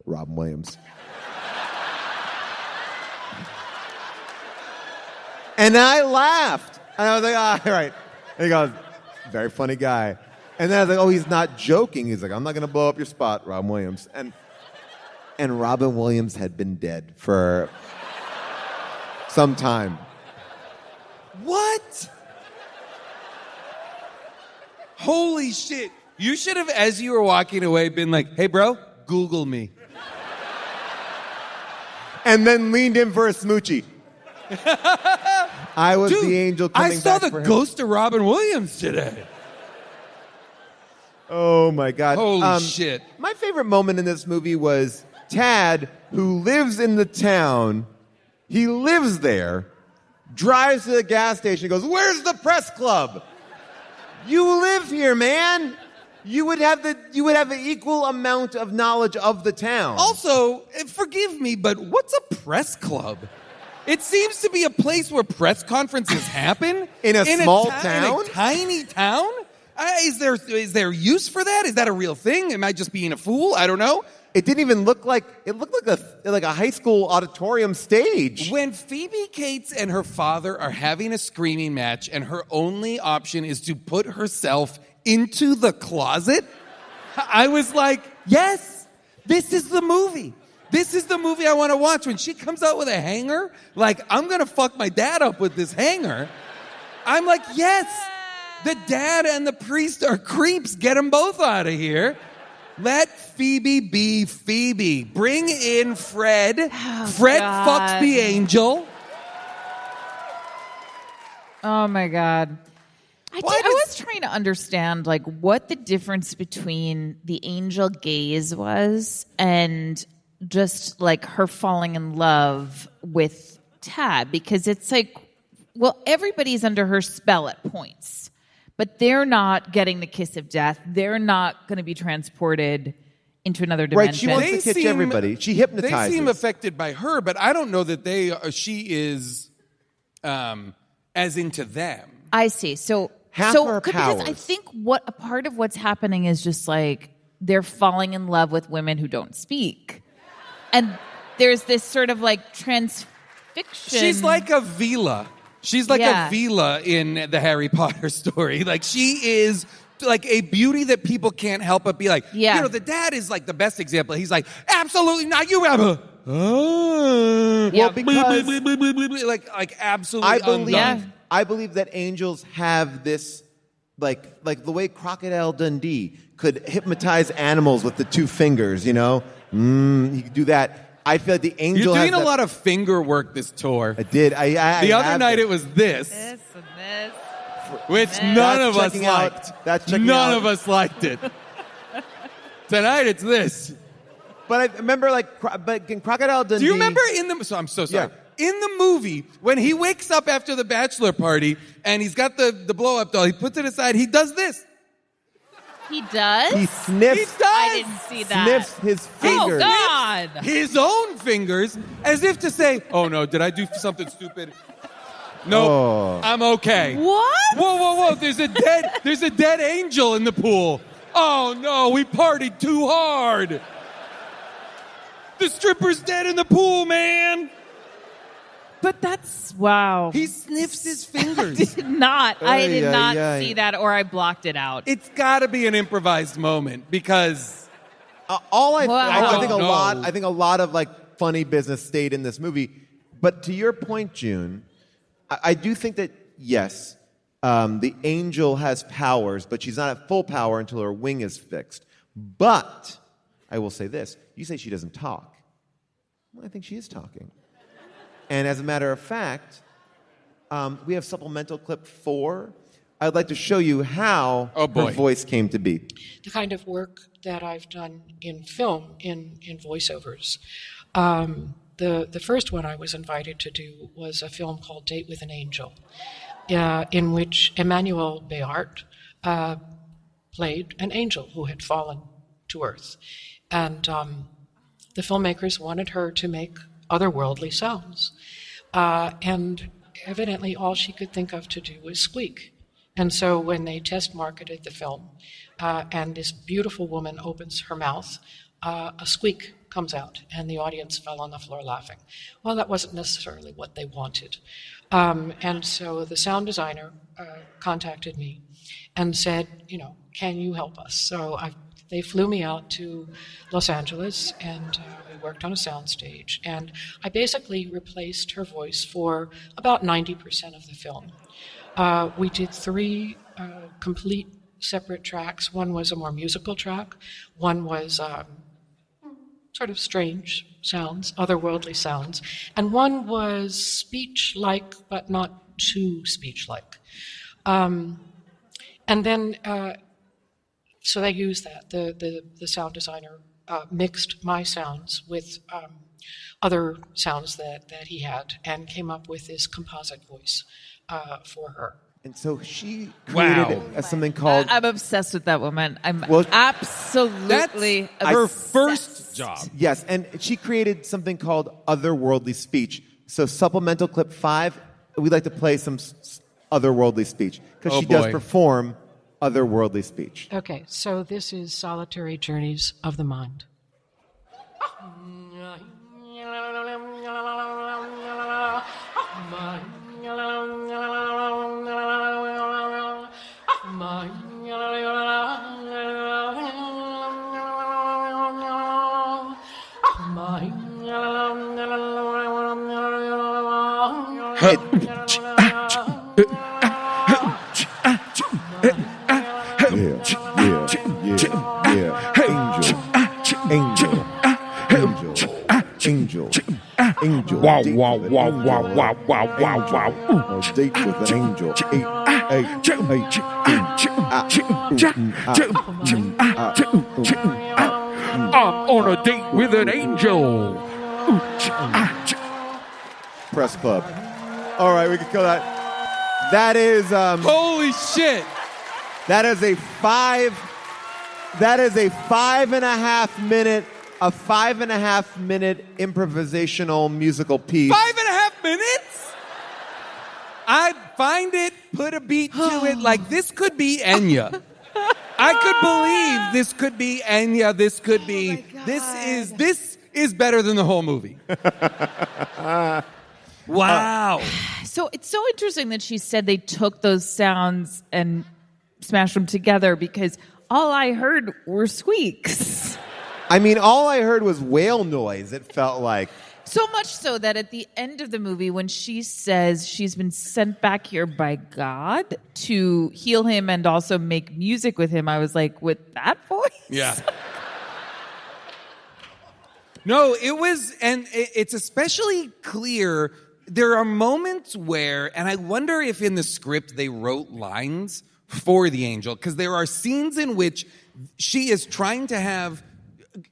Robin Williams. And I laughed. And I was like, all right. And he goes, very funny guy. And then I was like, oh, he's not joking. He's like, I'm not going to blow up your spot, Robin Williams. And Robin Williams had been dead for some time. What? Holy shit. You should have, as you were walking away, been like, hey, bro, Google me. And then leaned in for a smoochie. I was Dude, the angel coming I saw back the for him. ghost of Robin Williams today. Oh, my God. Holy shit. My favorite moment in this movie was Tad, who lives in the town, he lives there, drives to the gas station, goes, "Where's the press club? You live here, man. You would have an equal amount of knowledge of the town." Also, forgive me, but what's a press club? It seems to be a place where press conferences happen In a small town? In a tiny town. Is there use for that? Is that a real thing? Am I just being a fool? I don't know. It didn't even look like it looked like a high school auditorium stage. When Phoebe Cates and her father are having a screaming match, and her only option is to put herself into the closet, I was like, yes, this is the movie. This is the movie I want to watch. When she comes out with a hanger, like, I'm going to fuck my dad up with this hanger. I'm like, yes, the dad and the priest are creeps. Get them both out of here. Let Phoebe be Phoebe. Bring in Fred. Fred fucks the angel. Oh, my God. I was trying to understand, like, what the difference between the angel gaze was and just, like, her falling in love with Tad. Because it's like, well, everybody's under her spell at points. But they're not getting the kiss of death. They're not going to be transported into another dimension. Right, she wants to catch everybody. She hypnotizes. They seem affected by her, but I don't know that she is as into them. I see. So half her because powers. I think what a part of what's happening is just like they're falling in love with women who don't speak, and there's this sort of like transfixion. She's like a Vila. She's like a Vila in the Harry Potter story. Like, she is like a beauty that people can't help but be like, you know, the dad is like the best example. He's like, absolutely not. You have a, well, because like absolutely I believe that angels have this, like the way Crocodile Dundee could hypnotize animals with the two fingers, you know? He could do that. I feel like the angel You're doing has a lot of finger work this tour. I did. The other night it was this. This and this. Which none of us liked. None of us liked it. Tonight it's this. But I remember, but in Crocodile Dundee... Do you remember So I'm so sorry. Yeah. In the movie, when he wakes up after the bachelor party and he's got the blow-up doll, he puts it aside, he does this. He does? He sniffs. He does. I didn't see that. Sniffs his fingers. Oh, God. His own fingers, as if to say, oh, no, did I do something stupid? No, I'm okay. What? Whoa. There's a dead angel in the pool. Oh, no, we partied too hard. The stripper's dead in the pool, man. But that's, wow. He sniffs his fingers. I did not see that, or I blocked it out. It's got to be an improvised moment because I think a lot of like funny business stayed in this movie. But to your point, June, I do think that yes, the angel has powers, but she's not at full power until her wing is fixed. But I will say this: you say she doesn't talk. Well, I think she is talking. And as a matter of fact, we have supplemental clip 4. I'd like to show you how her voice came to be. The kind of work that I've done in film, in voiceovers. The first one I was invited to do was a film called Date with an Angel, in which Emmanuel Béart played an angel who had fallen to earth. And the filmmakers wanted her to make otherworldly sounds. And evidently all she could think of to do was squeak. And so when they test marketed the film, and this beautiful woman opens her mouth, a squeak comes out, and the audience fell on the floor laughing. Well, that wasn't necessarily what they wanted. And so the sound designer contacted me and said, can you help us? So they flew me out to Los Angeles, and we worked on a soundstage. And I basically replaced her voice for about 90% of the film. We did 3 complete separate tracks. One was a more musical track. One was sort of strange sounds, otherworldly sounds. And one was speech-like, but not too speech-like. And then... So they used that. The sound designer mixed my sounds with other sounds that he had and came up with this composite voice for her. And so she created something called... I'm obsessed with that woman. I'm Well, absolutely her obsessed. first job. Yes, and she created something called otherworldly speech. So supplemental clip 5, we'd like to play some otherworldly speech because she does perform otherworldly speech. Okay, so this is Solitary Journeys of the Mind. Angel. Wow, wow, wow, wow, wow, wow, wow, wow. A date with an angel. I'm on a date with an angel. Press club. All right, we can kill that. That is Holy shit! That is a 5.5 minute. A 5.5 minute improvisational musical piece. 5.5 minutes? I'd find it, put a beat to it. Like, this could be Enya. I could believe this could be Enya. This could be... This is better than the whole movie. Wow. So it's so interesting that she said they took those sounds and smashed them together because all I heard were squeaks. I mean, all I heard was whale noise, it felt like. So much so that at the end of the movie, when she says she's been sent back here by God to heal him and also make music with him, I was like, with that voice? Yeah. No, it was, and it's especially clear. There are moments where, and I wonder if in the script they wrote lines for the angel, because there are scenes in which she is trying to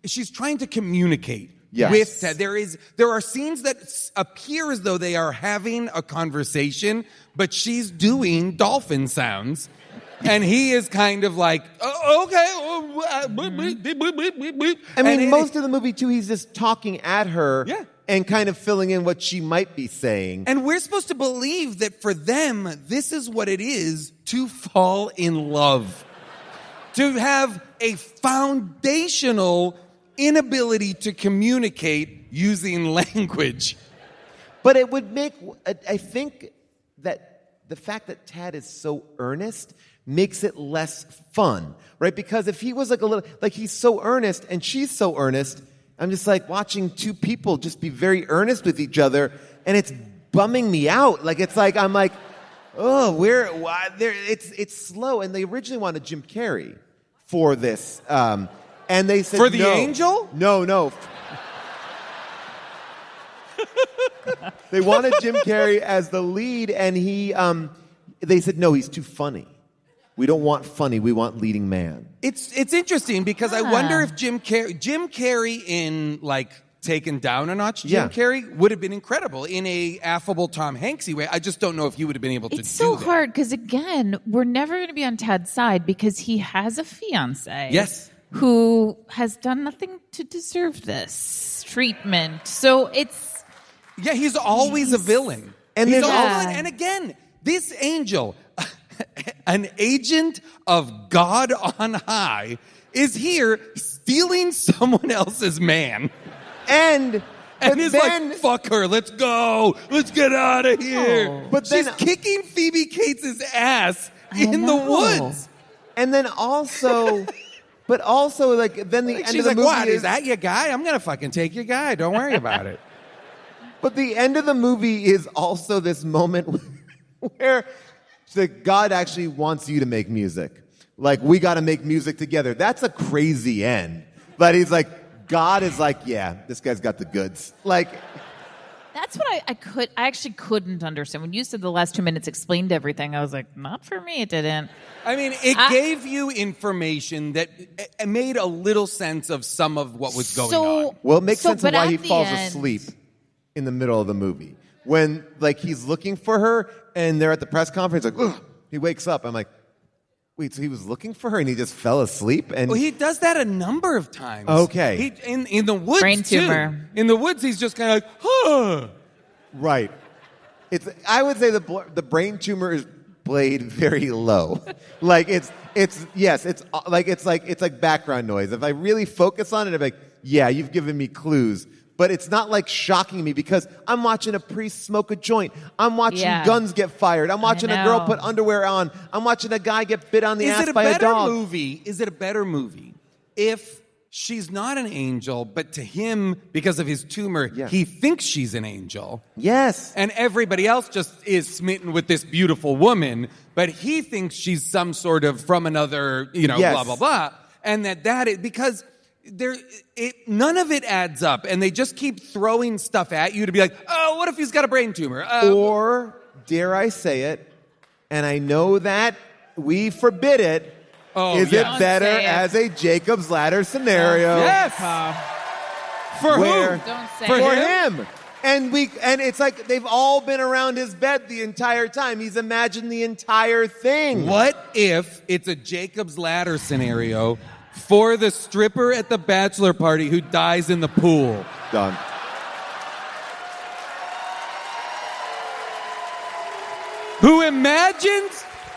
she's trying to communicate with Ted. There are scenes that appear as though they are having a conversation, but she's doing dolphin sounds. And he is kind of like, oh, okay. I mean, most of the movie, too, he's just talking at her and kind of filling in what she might be saying. And we're supposed to believe that for them, this is what it is to fall in love. To have a foundational inability to communicate using language. But it would make, I think that the fact that Tad is so earnest makes it less fun, right? Because if he was like a little, like he's so earnest and she's so earnest, I'm just like watching two people just be very earnest with each other, and it's bumming me out. Like it's like, I'm like, oh, it's slow. And they originally wanted Jim Carrey for this. And they said, for the angel? No. They wanted Jim Carrey as the lead, and they said, no, he's too funny. We don't want funny. We want leading man. It's interesting because I wonder if Jim Carrey in like Taken Down a Notch, Jim Carrey would have been incredible in a affable Tom Hanksy way. I just don't know if he would have been able to do that. It's so hard because, again, we're never going to be on Tad's side because he has a fiance. Yes. Who has done nothing to deserve this treatment. So it's... Yeah, he's always a villain. And and again, this angel, an agent of God on high, is here stealing someone else's man. And he's like, fuck her, let's go. Let's get out of here. But she's kicking Phoebe Cates' ass in the woods. And then also... But also, like, then the end of the movie what, is that your guy? I'm going to fucking take your guy. Don't worry about it. But the end of the movie is also this moment where God actually wants you to make music. Like, we got to make music together. That's a crazy end. But he's like, God is like, yeah, this guy's got the goods. Like... that's what I actually couldn't understand. When you said the last 2 minutes explained everything, I was like, not for me, it didn't. I mean, it gave you information that made a little sense of some of what was going on. Well, it makes sense of but why at he the falls end- asleep in the middle of the movie. When, like, he's looking for her, and they're at the press conference, like, ugh, he wakes up. I'm like, wait, so he was looking for her, and he just fell asleep? And Well, he does that a number of times. Okay. He, in the woods, Brain too. tumor. In the woods, he's just kind of like, huh. Right. I would say the brain tumor is played very low. Like it's like background noise. If I really focus on it, I'm like, yeah, you've given me clues. But it's not like shocking me because I'm watching a priest smoke a joint. I'm watching guns get fired. I'm watching a girl put underwear on. I'm watching a guy get bit on the ass by a dog. Is it a better movie if she's not an angel, but to him, because of his tumor, he thinks she's an angel? Yes. And everybody else just is smitten with this beautiful woman, but he thinks she's some sort of from another, blah, blah, blah. And that is because none of it adds up, and they just keep throwing stuff at you to be like, oh, what if he's got a brain tumor? Or, dare I say it, and I know that we forbid it, is it better as a Jacob's Ladder scenario? Yes. For who? Don't say For it. him. And it's like they've all been around his bed the entire time. He's imagined the entire thing. What if it's a Jacob's Ladder scenario for the stripper at the bachelor party who dies in the pool? Done.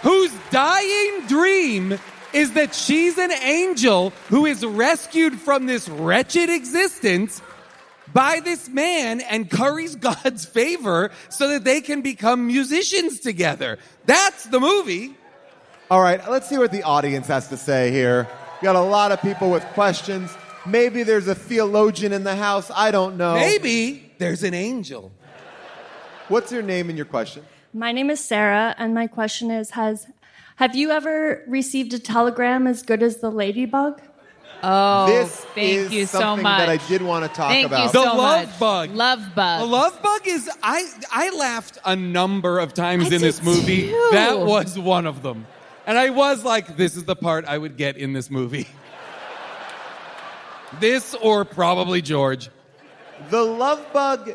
Whose dying dream is that she's an angel who is rescued from this wretched existence by this man and curries God's favor so that they can become musicians together. That's the movie. All right, let's see what the audience has to say here. We got a lot of people with questions. Maybe there's a theologian in the house. I don't know. Maybe there's an angel. What's your name and your question? My name is Sarah, and my question is, have you ever received a telegram as good as the ladybug? Oh, This thank is you so something much. that I did want to talk Thank about. you The so love much. bug. Love bug. The love bug is, I laughed a number of times I in this did movie. too. That was one of them. And I was like, this is the part I would get in this movie. This or probably George. The love bug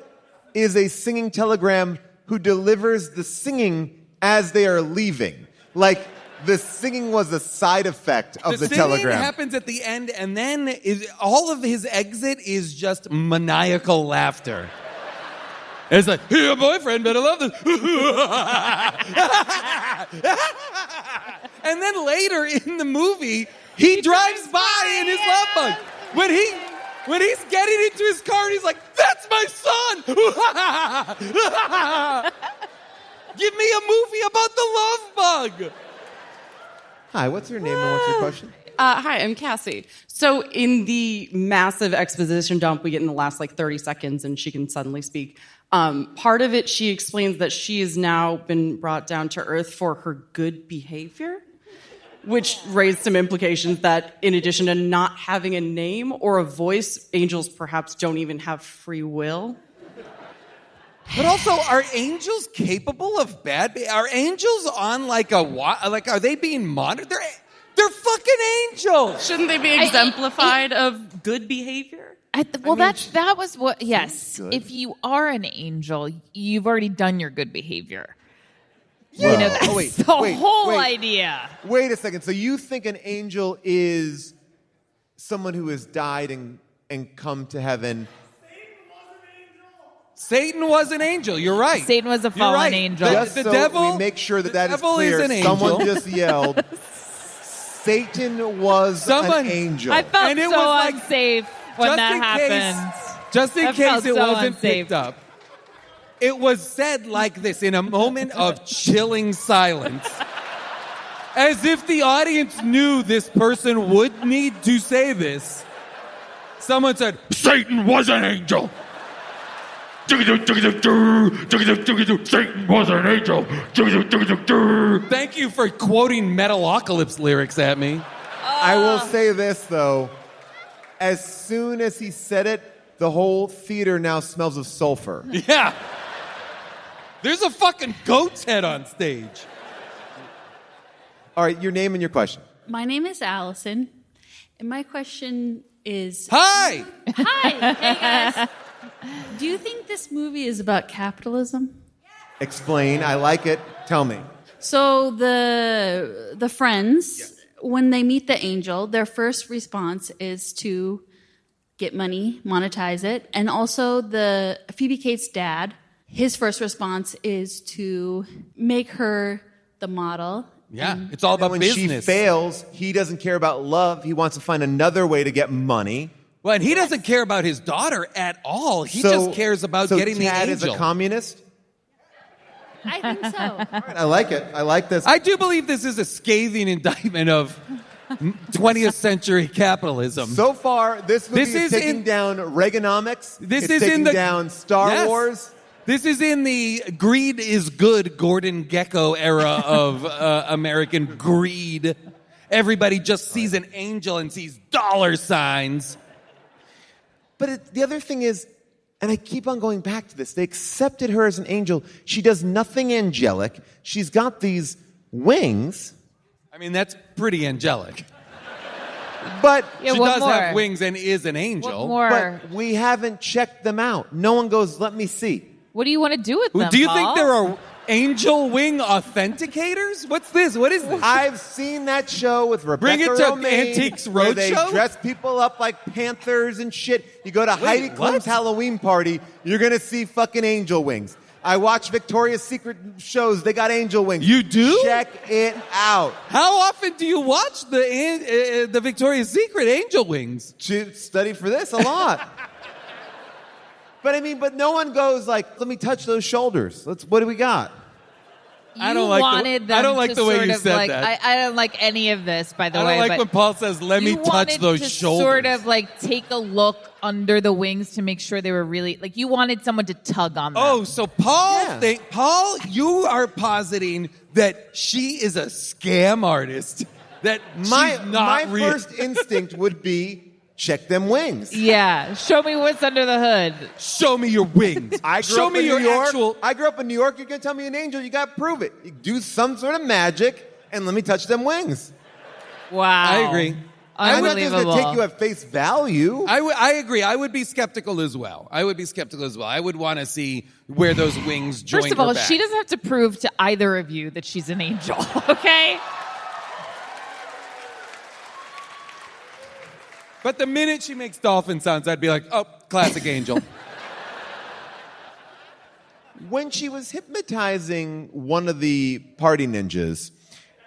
is a singing telegram who delivers the singing as they are leaving. Like, the singing was a side effect of the singing telegram. happens at the end, and then all of his exit is just maniacal laughter. It's like, your boyfriend better love this. And then later in the movie, he drives by in his love bug. When he's getting into his car, and he's like, that's my son. Give me a movie about the love bug. Hi, what's your name and what's your question? Hi, I'm Cassie. So in the massive exposition dump we get in the last 30 seconds and she can suddenly speak, part of it she explains that she has now been brought down to earth for her good behavior, which raised some implications that in addition to not having a name or a voice, angels perhaps don't even have free will. But also, are angels capable of bad? Are angels on are they being monitored? They're fucking angels. Shouldn't they be exemplified of good behavior? That was what. Yes, if you are an angel, you've already done your good behavior. Well, That's the whole idea. Wait a second. So you think an angel is someone who has died and come to heaven? Satan was an angel. You're right. Satan was a fallen angel. Just The so devil. we make sure that is devil clear. is an angel. Someone just yelled, Satan was an angel. I felt And it so was unsafe when that happened. Just in I case felt it so wasn't unsafe. picked up. It was said like this in a moment of chilling silence. As if the audience knew this person would need to say this. Someone said, Satan was an angel. Satan was an angel. thank you for quoting Metalocalypse lyrics at me. I will say this, though. As soon as he said it, the whole theater now smells of sulfur. Yeah. There's a fucking goat's head on stage. All right, your name and your question. My name is Allison, and my question is... Hi! Hi! Hey, guys. Do you think this movie is about capitalism? Explain. I like it. Tell me. So the friends, when they meet the angel, their first response is to get money, monetize it. And also Phoebe Cates' dad, his first response is to make her the model. Yeah, it's all about when business. she fails, he doesn't care about love. He wants to find another way to get money. Well, and he doesn't care about his daughter at all. He just cares about getting the Tad angel. is a communist? I think so. All right, I like it. I like this. I do believe this is a scathing indictment of 20th century capitalism. So far, this movie is taking down Reaganomics. It's taking down Star Wars. This is in the greed is good Gordon Gekko era of American greed. Everybody just sees an angel and sees dollar signs. But the other thing is, and I keep on going back to this, they accepted her as an angel. She does nothing angelic. She's got these wings. I mean, that's pretty angelic. But she does have wings and is an angel. What more? But we haven't checked them out. No one goes, let me see. What do you want to do with them, Do you Paul? think there are angel wing authenticators? What's this? What is this? I've seen that show with Rebecca Bring it to Romaine, Antiques where they Roadshow? dress people up like panthers and shit. You go to Heidi Klum's Halloween party, you're going to see fucking angel wings. I watch Victoria's Secret shows. They got angel wings. You do? Check it out. How often do you watch the Victoria's Secret angel wings? Study for this a lot. But no one goes like, let me touch those shoulders. What do we got? I don't like wanted them I don't like to the way sort you of said like, that. I don't like any of this, by the I way. don't like but when Paul says, let me you touch wanted those to shoulders. sort of like take a look under the wings to make sure they were really, like you wanted someone to tug on them. Oh, so Paul, you are positing that she is a scam artist. That she's not my real. first instinct would be, check them wings. Yeah, show me what's under the hood. Show me your wings. Show me your actual. I grew up in New York. You're going to tell me an angel. You got to prove it. You do some sort of magic, and let me touch them wings. Wow. I agree. I'm not just going to take you at face value. I agree. I would be skeptical as well. I would want to see where those wings join First of all, her back. she doesn't have to prove to either of you that she's an angel, okay? But the minute she makes dolphin sounds, I'd be like, oh, classic angel. When she was hypnotizing one of the party ninjas,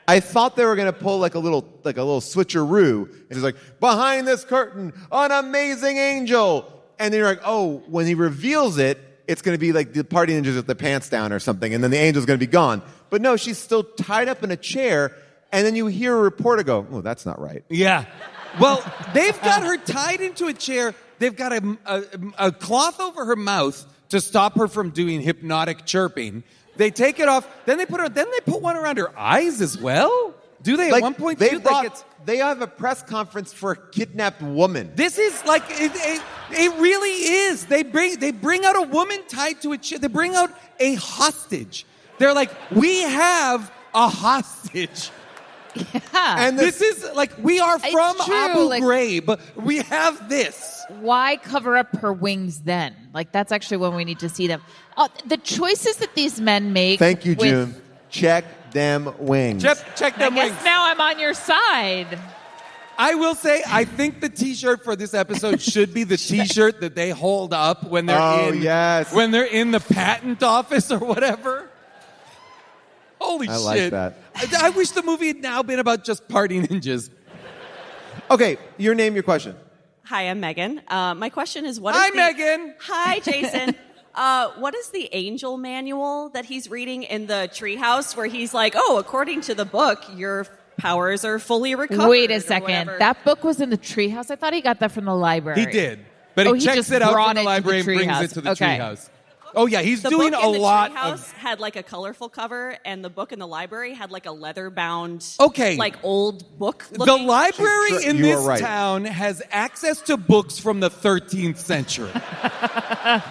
I thought they were going to pull like a little switcheroo. And it's like, behind this curtain, an amazing angel. And then you're like, oh, when he reveals it, it's going to be like the party ninjas with their pants down or something. And then the angel's going to be gone. But no, she's still tied up in a chair. And then you hear a reporter go, oh, that's not right. Yeah. Well, they've got her tied into a chair. They've got a cloth over her mouth to stop her from doing hypnotic chirping. They take it off. Then they put one around her eyes as well. Do they at one point? They have a press conference for a kidnapped woman. This is like it really is. They bring out a woman tied to a chair. They bring out a hostage. They're like, we have a hostage. Yeah. And this is like, we are from true, Abu like- Ghraib. We have this. Why cover up her wings then? Like, that's actually when we need to see them. The choices that these men make. Thank you, with- June. Check them wings. Check them I wings. guess now I'm on your side. I will say, I think the T-shirt for this episode should be the T-shirt that they hold up when they're when they're in the patent office or whatever. Holy shit! I like that. I wish the movie had now been about just party ninjas. Okay, your name, your question. Hi, I'm Megan. My question is, what is Hi, the... Megan. Hi, Jason. What is the angel manual that he's reading in the treehouse where he's like, oh, according to the book, your powers are fully recovered? Wait a or second. whatever. That book was in the treehouse. I thought he got that from the library. He did, but Oh, he he checks just it out brought from the it to the library and brings treehouse. it to the Okay. treehouse. Oh yeah, he's The doing book a in the lot treehouse of. had like a colorful cover, and the book in the library had like a leather-bound, Okay. like old book. The looking. library in You are this right. town has access to books from the 13th century.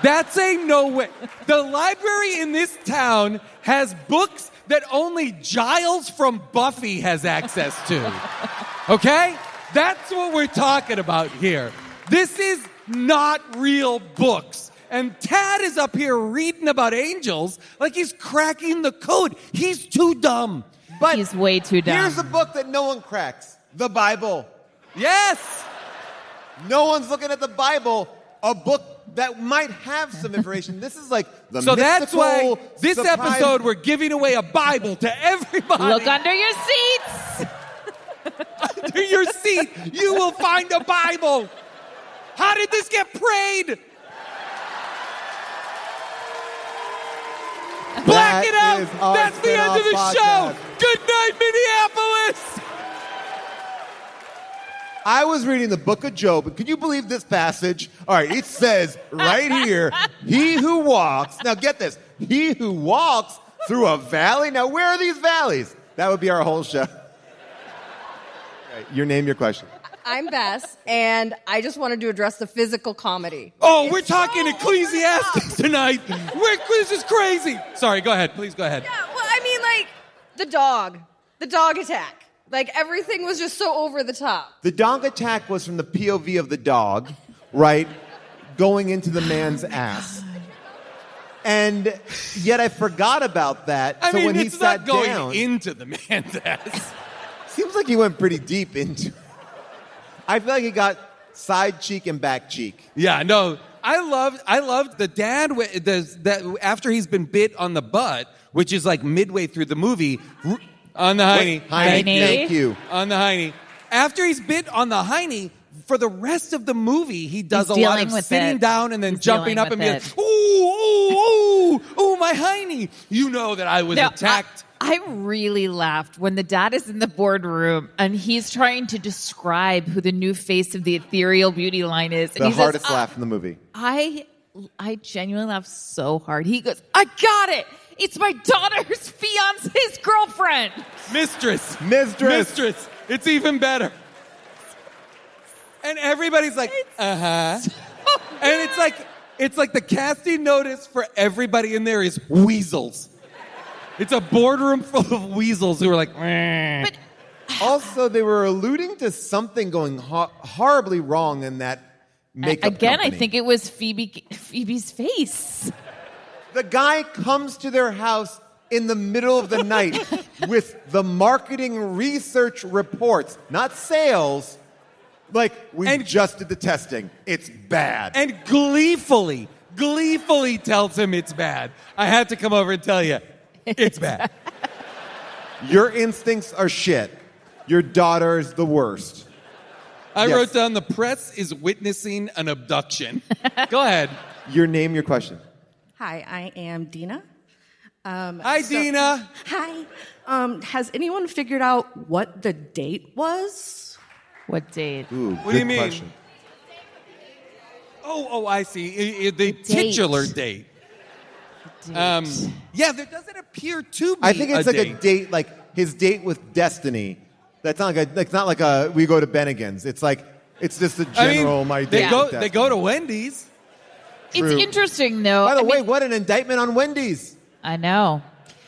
That's a no way. The library in this town has books that only Giles from Buffy has access to. Okay? That's what we're talking about here. This is not real books. And Tad is up here reading about angels like he's cracking the code. He's too dumb. But He's way too dumb. here's a book that no one cracks. The Bible. Yes! No one's looking at the Bible, a book that might have some information. This is like the So that's mystical why this surprise- episode we're giving away a Bible to everybody. Look under your seats. Under your seat, you will find a Bible. How did this get prayed? Black it That is out. our That's the end of the spin-off show. podcast. Good night, Minneapolis. I was reading the book of Job. Could you believe this passage? All right, it says right here, he who walks, now get this, he who walks through a valley. Now, where are these valleys? That would be our whole show. Okay, your name, your question. I'm Bess, and I just wanted to address the physical comedy. Oh, we're talking Ecclesiastes tonight. This is crazy. Sorry, go ahead. Please go ahead. Well, I mean, like, the dog attack. Like, everything was just so over the top. The dog attack was from the POV of the dog, right, going into the man's ass. And yet I forgot about that. I so mean, when he it's sat not going down, into the man's ass. seems like he went pretty deep into it. I feel like he got side cheek and back cheek. Yeah, no. I loved the dad that after he's been bit on the butt, which is like midway through the movie, on the hiney. Hiney, thank you. On the hiney. After he's bit on the hiney, for the rest of the movie, he does He's a lot dealing of with sitting it. down and then He's jumping dealing up and with being, it. ooh, my hiney. You know that I was No, attacked. I really laughed when the dad is in the boardroom and he's trying to describe who the new face of the ethereal beauty line is. And The he hardest says, laugh in the movie. I genuinely laughed so hard. He goes, I got it. It's my daughter's fiance's girlfriend. Mistress. Mistress. It's even better. And everybody's like, uh-huh. And it's like the casting notice for everybody in there is weasels. It's a boardroom full of weasels who are like, "Meh." But Also, they were alluding to something going horribly wrong in that makeup again, company. I think it was Phoebe's face. The guy comes to their house in the middle of the night with the marketing research reports, not sales. Like, we just did the testing. It's bad. And gleefully tells him it's bad. I had to come over and tell you, it's bad. Your instincts are shit. Your daughter's the worst. I Yes. wrote down the press is witnessing an abduction. Go ahead. Your name, your question. Hi, I am Dina. Hi, Dina. Hi. Has anyone figured out what the date was? What date? Ooh, What do you good mean? question. Oh, I see. The titular date. Yeah, there doesn't appear to be I think it's a like date. a date, like his date with Destiny. That's not like a we go to Bennigan's. It's like it's just a general my date. with They go to Wendy's. True. It's interesting, though. By the way, what an indictment on Wendy's. I know.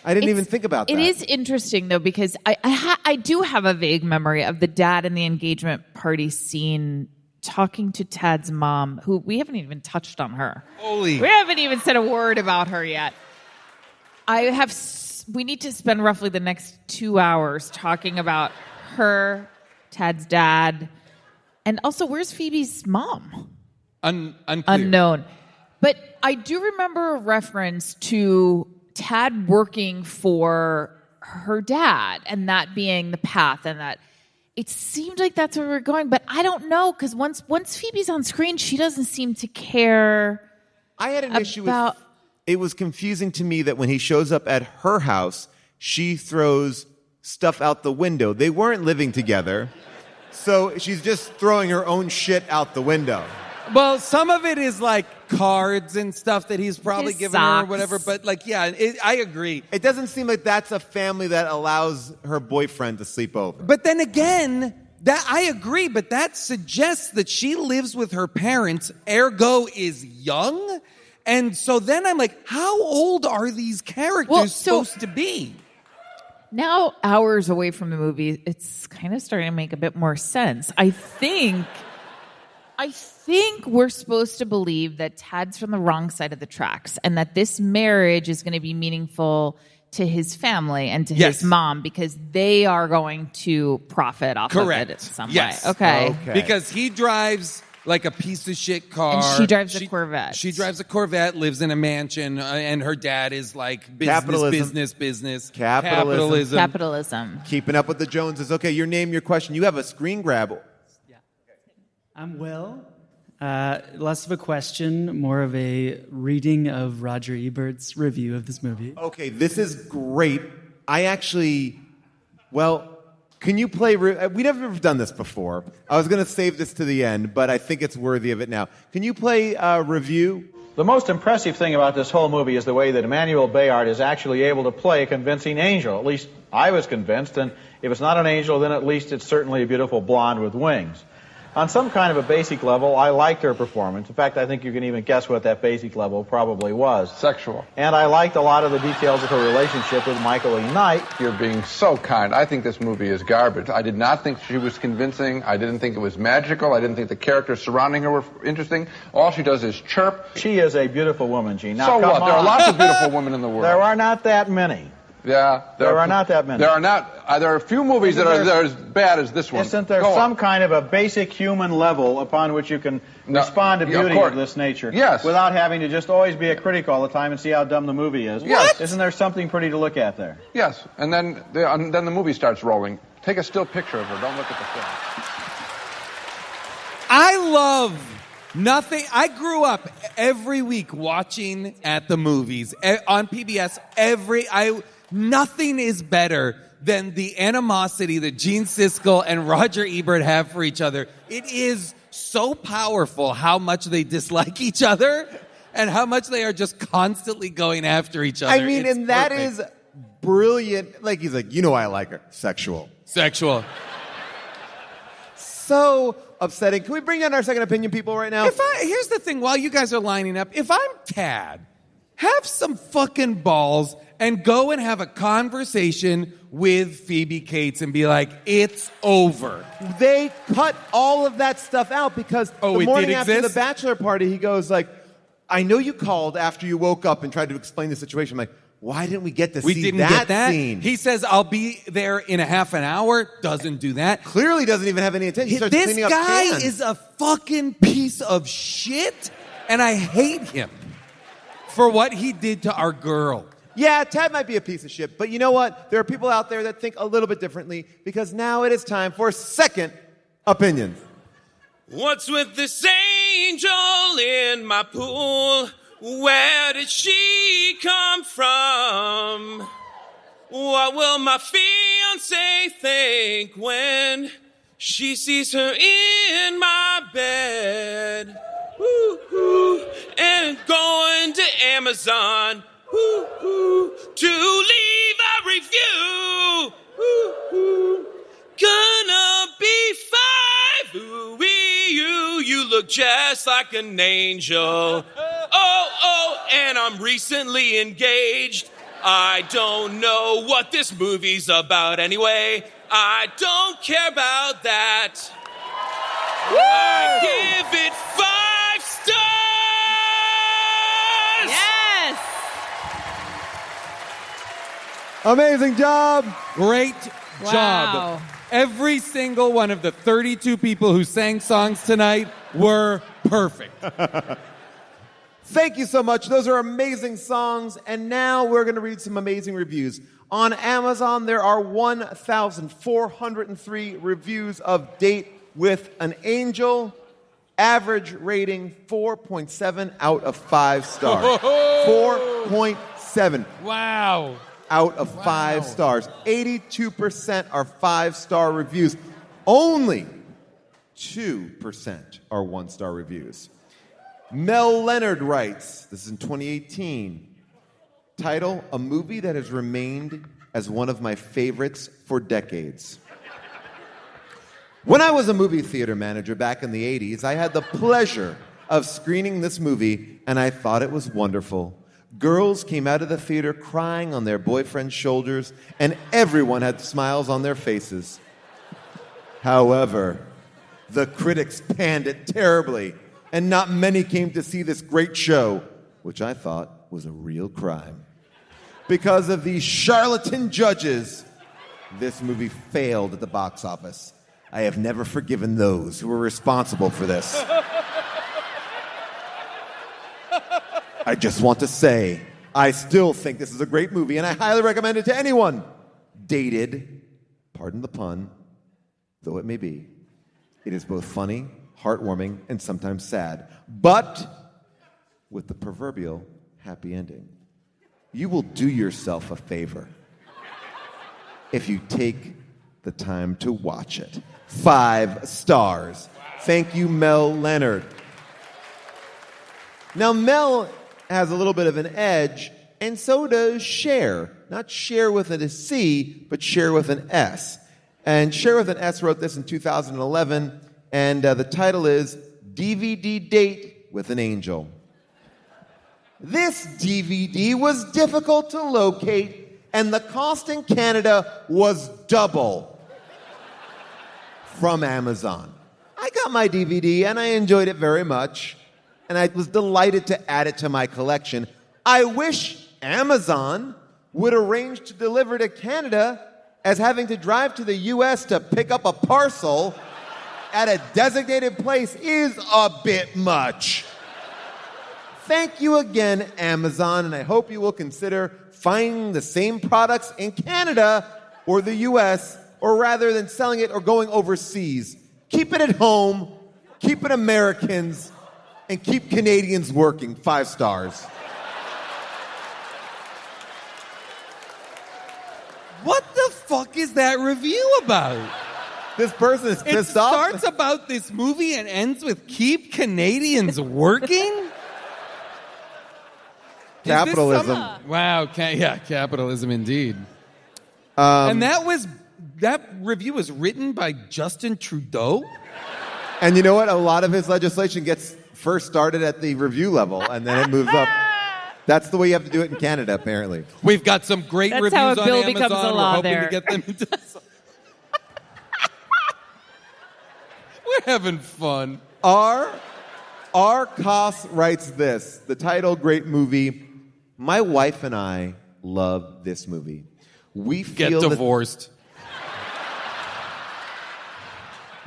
I didn't even think about that. It is interesting, though, because I do have a vague memory of the dad in the engagement party scene talking to Tad's mom, who we haven't even touched on her. Holy. We haven't even said a word about her yet. We need to spend roughly the next 2 hours talking about her, Tad's dad, and also where's Phoebe's mom? Unclear. Unknown. But I do remember a reference to Tad working for her dad and that being the path, and that it seemed like that's where we're going, but I don't know, because once Phoebe's on screen, she doesn't seem to care. I had an issue with it was confusing to me that when he shows up at her house, she throws stuff out the window. They weren't living together, so she's just throwing her own shit out the window. Well, some of it is like cards and stuff that he's probably His given her or socks. whatever. But like, yeah, I agree. It doesn't seem like that's a family that allows her boyfriend to sleep over. But then again, that I agree, but that suggests that she lives with her parents, ergo is young. And so then I'm like, how old are these characters supposed to be? Now, hours away from the movie, it's kind of starting to make a bit more sense. I think we're supposed to believe that Tad's from the wrong side of the tracks and that this marriage is going to be meaningful to his family and to his mom because they are going to profit off of it in some way. Okay. Because he drives like a piece of shit car. And she drives a Corvette. She drives a Corvette, lives in a mansion, and her dad is like business. Capitalism. Keeping up with the Joneses. Okay, your name, your question. You have a screen grab. I'm Will. Less of a question, more of a reading of Roger Ebert's review of this movie. Okay, this is great. Can you play... We've never done this before. I was going to save this to the end, but I think it's worthy of it now. Can you play review? The most impressive thing about this whole movie is the way that Emmanuel Bayard is actually able to play a convincing angel. At least I was convinced, and if it's not an angel, then at least it's certainly a beautiful blonde with wings. On some kind of a basic level, I liked her performance. In fact, I think you can even guess what that basic level probably was. Sexual. And I liked a lot of the details of her relationship with Michael E. Knight. You're being so kind. I think this movie is garbage. I did not think she was convincing. I didn't think it was magical. I didn't think the characters surrounding her were interesting. All she does is chirp. She is a beautiful woman, Gene. Now, so come what? There are on. lots of beautiful women in the world. There are not that many. Yeah. There are not that many. There are not. There are a few movies that are as bad as this one. Isn't there some kind of a basic human level upon which you can respond to beauty of this nature? Yes. Without having to just always be a critic all the time and see how dumb the movie is. Yes. Isn't there something pretty to look at there? Yes. And then the movie starts rolling. Take a still picture of her. Don't look at the film. I love nothing. I grew up every week watching at the movies on PBS. Nothing is better than the animosity that Gene Siskel and Roger Ebert have for each other. It is so powerful how much they dislike each other and how much they are just constantly going after each other. I mean, It's and that perfect. is brilliant. Like, he's like, you know I like her. Sexual. So upsetting. Can we bring down our second opinion people right now? Here's the thing, while you guys are lining up, if I'm Tad, have some fucking balls and go and have a conversation with Phoebe Cates and be like, it's over. They cut all of that stuff out because the it morning did after the exist? bachelor party, he goes like, I know you called after you woke up and tried to explain the situation. I'm like, why didn't we get to We see didn't that get that. scene? He says, I'll be there in a half an hour. Doesn't do that. Clearly doesn't even have any attention. He starts This cleaning up guy cans. is a fucking piece of shit, and I hate him for what he did to our girl. Yeah, Tad might be a piece of shit, but you know what? There are people out there that think a little bit differently because now it is time for second opinions. What's with this angel in my pool? Where did she come from? What will my fiancé think when she sees her in my bed? Woo-hoo. And going to Amazon to leave a review. Gonna be 5. Ooh-wee, you look just like an angel. Oh, and I'm recently engaged. I don't know what this movie's about anyway. I don't care about that. I give it 5 stars. Yes. Amazing job. Great Wow. job. Every single one of the 32 people who sang songs tonight were perfect. Thank you so much. Those are amazing songs. And now we're going to read some amazing reviews. On Amazon, there are 1,403 reviews of Date with an Angel. Average rating 4.7 out of 5 stars. 4.7. Wow. Out of 5 stars. 82% are 5-star reviews. Only 2% are one-star reviews. Mel Leonard writes, this is in 2018, title, a movie that has remained as one of my favorites for decades. When I was a movie theater manager back in the 80s, I had the pleasure of screening this movie, and I thought it was wonderful. Girls came out of the theater crying on their boyfriend's shoulders, and everyone had smiles on their faces. However, the critics panned it terribly, and not many came to see this great show, which I thought was a real crime. Because of these charlatan judges, this movie failed at the box office. I have never forgiven those who were responsible for this. I just want to say, I still think this is a great movie, and I highly recommend it to anyone. Dated, pardon the pun, though it may be. It is both funny, heartwarming, and sometimes sad, but with the proverbial happy ending. You will do yourself a favor if you take the time to watch it. 5 stars. Thank you, Mel Leonard. Now, Mel has a little bit of an edge, and so does Cher. Not Cher with a C, but Cher with an S. And Cher with an S wrote this in 2011, and the title is DVD Date with an Angel. This DVD was difficult to locate, and the cost in Canada was double from Amazon. I got my DVD, and I enjoyed it very much, and I was delighted to add it to my collection. I wish Amazon would arrange to deliver to Canada, as having to drive to the U.S. to pick up a parcel at a designated place is a bit much. Thank you again, Amazon, and I hope you will consider finding the same products in Canada or the U.S., or rather than selling it or going overseas. Keep it at home, keep it Americans, and keep Canadians working. 5 stars. What the fuck is that review about? This person is pissed off. It starts about this movie and ends with keep Canadians working? Capitalism. Wow, capitalism indeed. And that review was written by Justin Trudeau? And you know what? A lot of his legislation gets first started at the review level, and then it moves up. That's the way you have to do it in Canada, apparently. We've got some great That's reviews how a on bill Amazon. becomes a We're law hoping there. to get them into... We're having fun. R. Koss writes this. The title, great movie. My wife and I love this movie. We feel Get divorced.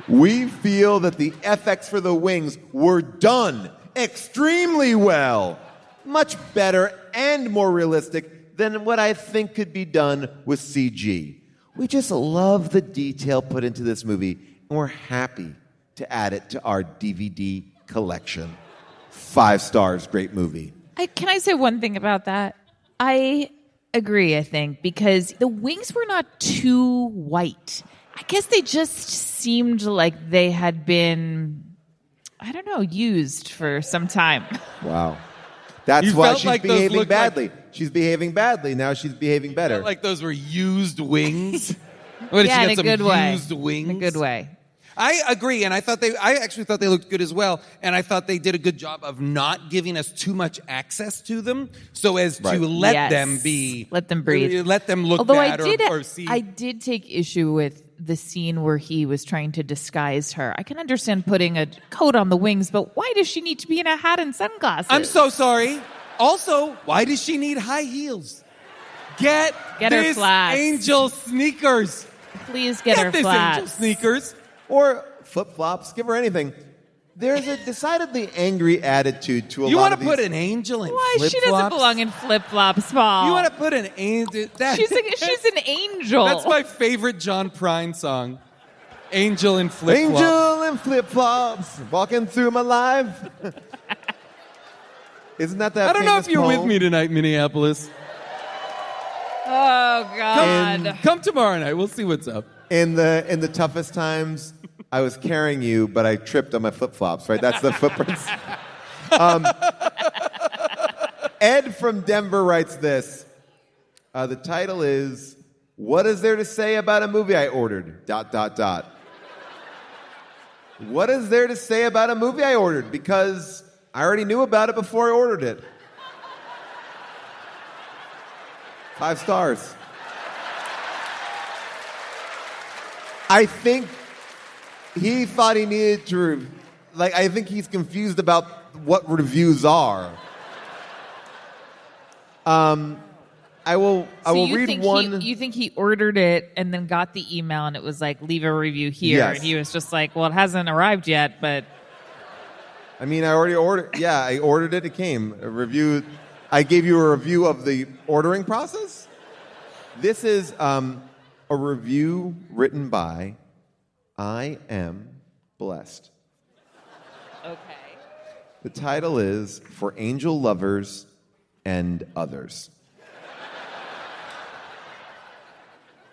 We feel that the FX for the wings were done extremely well. Much better and more realistic than what I think could be done with CG. We just love the detail put into this movie, and we're happy to add it to our DVD collection. 5 stars, great movie. Can I say one thing about that? I agree, I think, because the wings were not too white. I guess they just seemed like they had been, I don't know, used for some time. Wow. That's why she's behaving badly. She's behaving badly. Now she's behaving better. Felt like those were used wings. What, did Yeah, she in get a some good way. used wings? In a good way. I agree, and I actually thought they looked good as well, and I thought they did a good job of not giving us too much access to them, so as to let them be, let them breathe, let them look Although bad or see. I did take issue with the scene where he was trying to disguise her. I can understand putting a coat on the wings, but why does she need to be in a hat and sunglasses? I'm so sorry. Also, why does she need high heels? Get her this flats. angel sneakers. Please get her this flats. angel sneakers. Or flip-flops. Give her anything. There's a decidedly angry attitude to a You lot want of to these... put an angel in Why? flip-flops? She doesn't belong in flip-flops, Paul. You want to put an angel... She's an angel. That's my favorite John Prine song. Angel in flip-flops. Angel in flip-flops, walking through my life. Isn't that I don't know famous if you're with poem? me tonight, Minneapolis. Oh, God. Come tomorrow night. We'll see what's up. In the toughest times, I was carrying you, but I tripped on my flip-flops, right? That's the footprints. Ed from Denver writes this. The title is, What is there to say about a movie I ordered? ... What is there to say about a movie I ordered? Because I already knew about it before I ordered it. 5 stars. I think he thought he needed to, I think he's confused about what reviews are. I will read one. You think he ordered it and then got the email and it was like, leave a review here. Yes. And he was just like, well, it hasn't arrived yet, but. I mean, I already ordered. Yeah, I ordered it. It came. A review. I gave you a review of the ordering process. This is a review written by I Am Blessed. Okay. The title is For Angel Lovers and Others.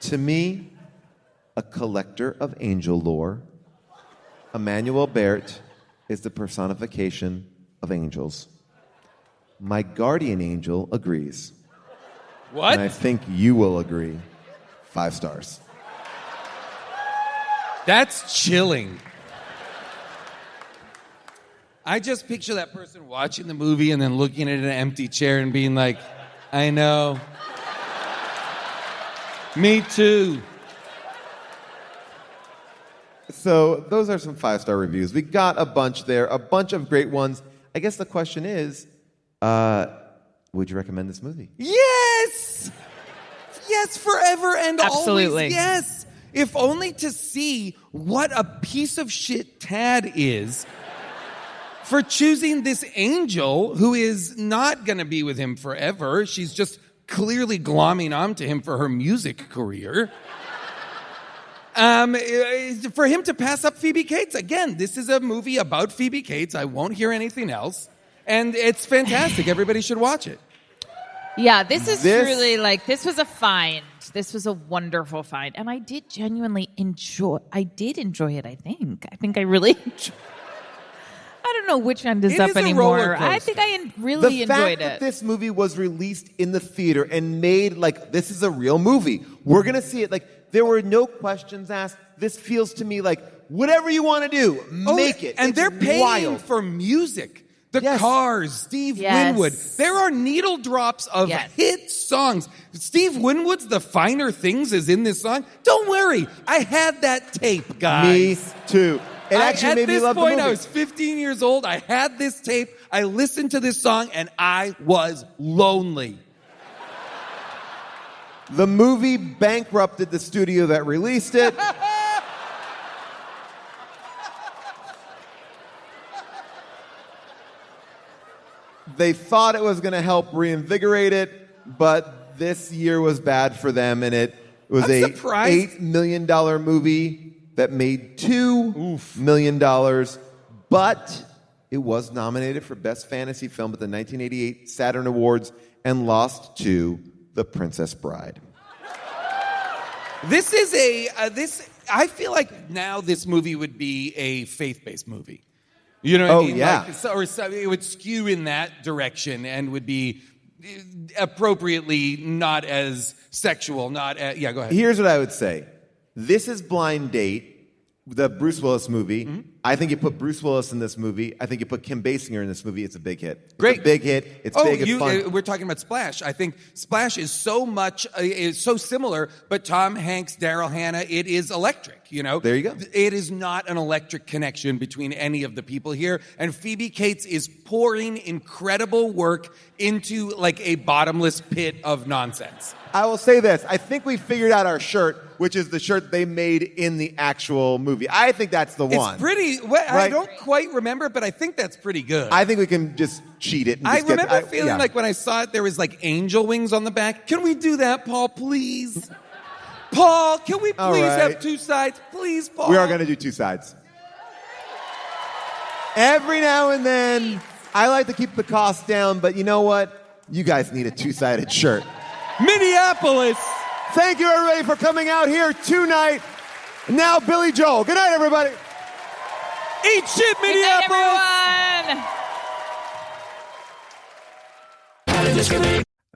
To me, a collector of angel lore, Emmanuel Ebert is the personification of angels. My guardian angel agrees. What? And I think you will agree. 5 stars. That's chilling. I just picture that person watching the movie and then looking at an empty chair and being like, I know. Me too. So those are some 5-star reviews. We got a bunch there, a bunch of great ones. I guess the question is, would you recommend this movie? Yes! Yes, forever and Absolutely. always. Yes. If only to see what a piece of shit Tad is for choosing this angel who is not going to be with him forever. She's just clearly glomming onto him for her music career. For him to pass up Phoebe Cates. Again, this is a movie about Phoebe Cates. I won't hear anything else. And it's fantastic. Everybody should watch it. Yeah, this truly this was a find. This was a wonderful find. And I did genuinely enjoy it, I think. I think I really enjoyed I don't know which end is It up is a anymore. roller I coaster. think I really the enjoyed fact that this movie was released in the theater and made this is a real movie. We're going to see it. There were no questions asked. This feels to me like whatever you want to do, make it. And It's they're paying wild. for music. The Cars, Steve Winwood. There are needle drops of hit songs. Steve Winwood's The Finer Things is in this song. Don't worry. I had that tape, guys. Me too. It actually made me love the movie. At this point, I was 15 years old. I had this tape. I listened to this song, and I was lonely. The movie bankrupted the studio that released it. They thought it was going to help reinvigorate it, but this year was bad for them, and it was I'm a surprised. $8 million movie that made $2 million, but it was nominated for Best Fantasy Film at the 1988 Saturn Awards and lost to The Princess Bride. This is I feel like now this movie would be a faith-based movie. You know what I mean? Yeah. It would skew in that direction and would be appropriately not as sexual, go ahead. Here's what I would say. This is Blind Date, the Bruce Willis movie. Mm-hmm. I think you put Bruce Willis in this movie. I think you put Kim Basinger in this movie. It's a big hit. Great. It's a big hit. It's big. It's fun. We're talking about Splash. I think Splash is is so similar, but Tom Hanks, Daryl Hannah, it is electric, you know? There you go. It is not an electric connection between any of the people here, and Phoebe Cates is pouring incredible work into a bottomless pit of nonsense. I will say this. I think we figured out our shirt, which is the shirt they made in the actual movie. I think that's the one. It's pretty. I don't quite remember, but I think that's pretty good. I think we can just cheat it. And I just remember feeling like when I saw it, there was angel wings on the back. Can we do that, Paul, please? Paul, can we All please right. have 2 sides? Please, Paul. We are going to do 2 sides. Every now and then, I like to keep the cost down, but you know what? You guys need a 2-sided shirt. Minneapolis. Thank you, everybody, for coming out here tonight. Now, Billy Joel. Good night, everybody. Eat shit, Minneapolis!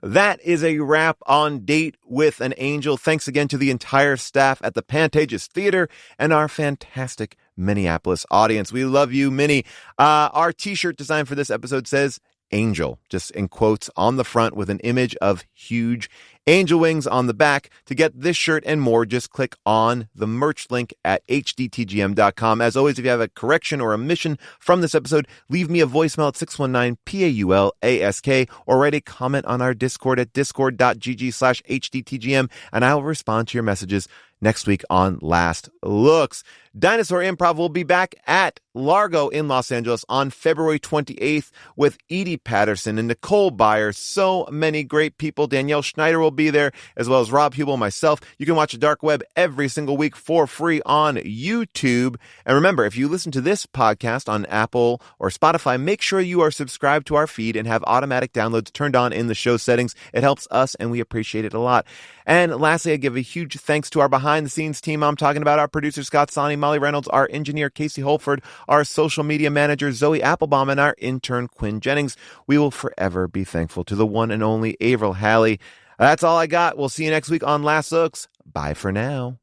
That is a wrap on Date with an Angel. Thanks again to the entire staff at the Pantages Theater and our fantastic Minneapolis audience. We love you, Minnie. Our t-shirt design for this episode says Angel, just in quotes on the front with an image of huge angel wings on the back. To get this shirt and more, just click on the merch link at hdtgm.com. As always, if you have a correction or omission from this episode, leave me a voicemail at 619-PAULASK or write a comment on our Discord at discord.gg/hdtgm, and I will respond to your messages next week on Last Looks. Dinosaur Improv will be back at Largo in Los Angeles on February 28th with Edie Patterson and Nicole Byer. So many great people. Danielle Schneider will be there, as well as Rob Hubel, myself. You can watch the Dark Web every single week for free on YouTube. And remember, if you listen to this podcast on Apple or Spotify, make sure you are subscribed to our feed and have automatic downloads turned on in the show settings. It helps us, and we appreciate it a lot. And lastly, I give a huge thanks to our behind-the-scenes team. I'm talking about our producer, Scott Sani, Molly Reynolds, our engineer, Casey Holford, our social media manager, Zoe Applebaum, and our intern, Quinn Jennings. We will forever be thankful to the one and only Avril Halley. That's all I got. We'll see you next week on Last Looks. Bye for now.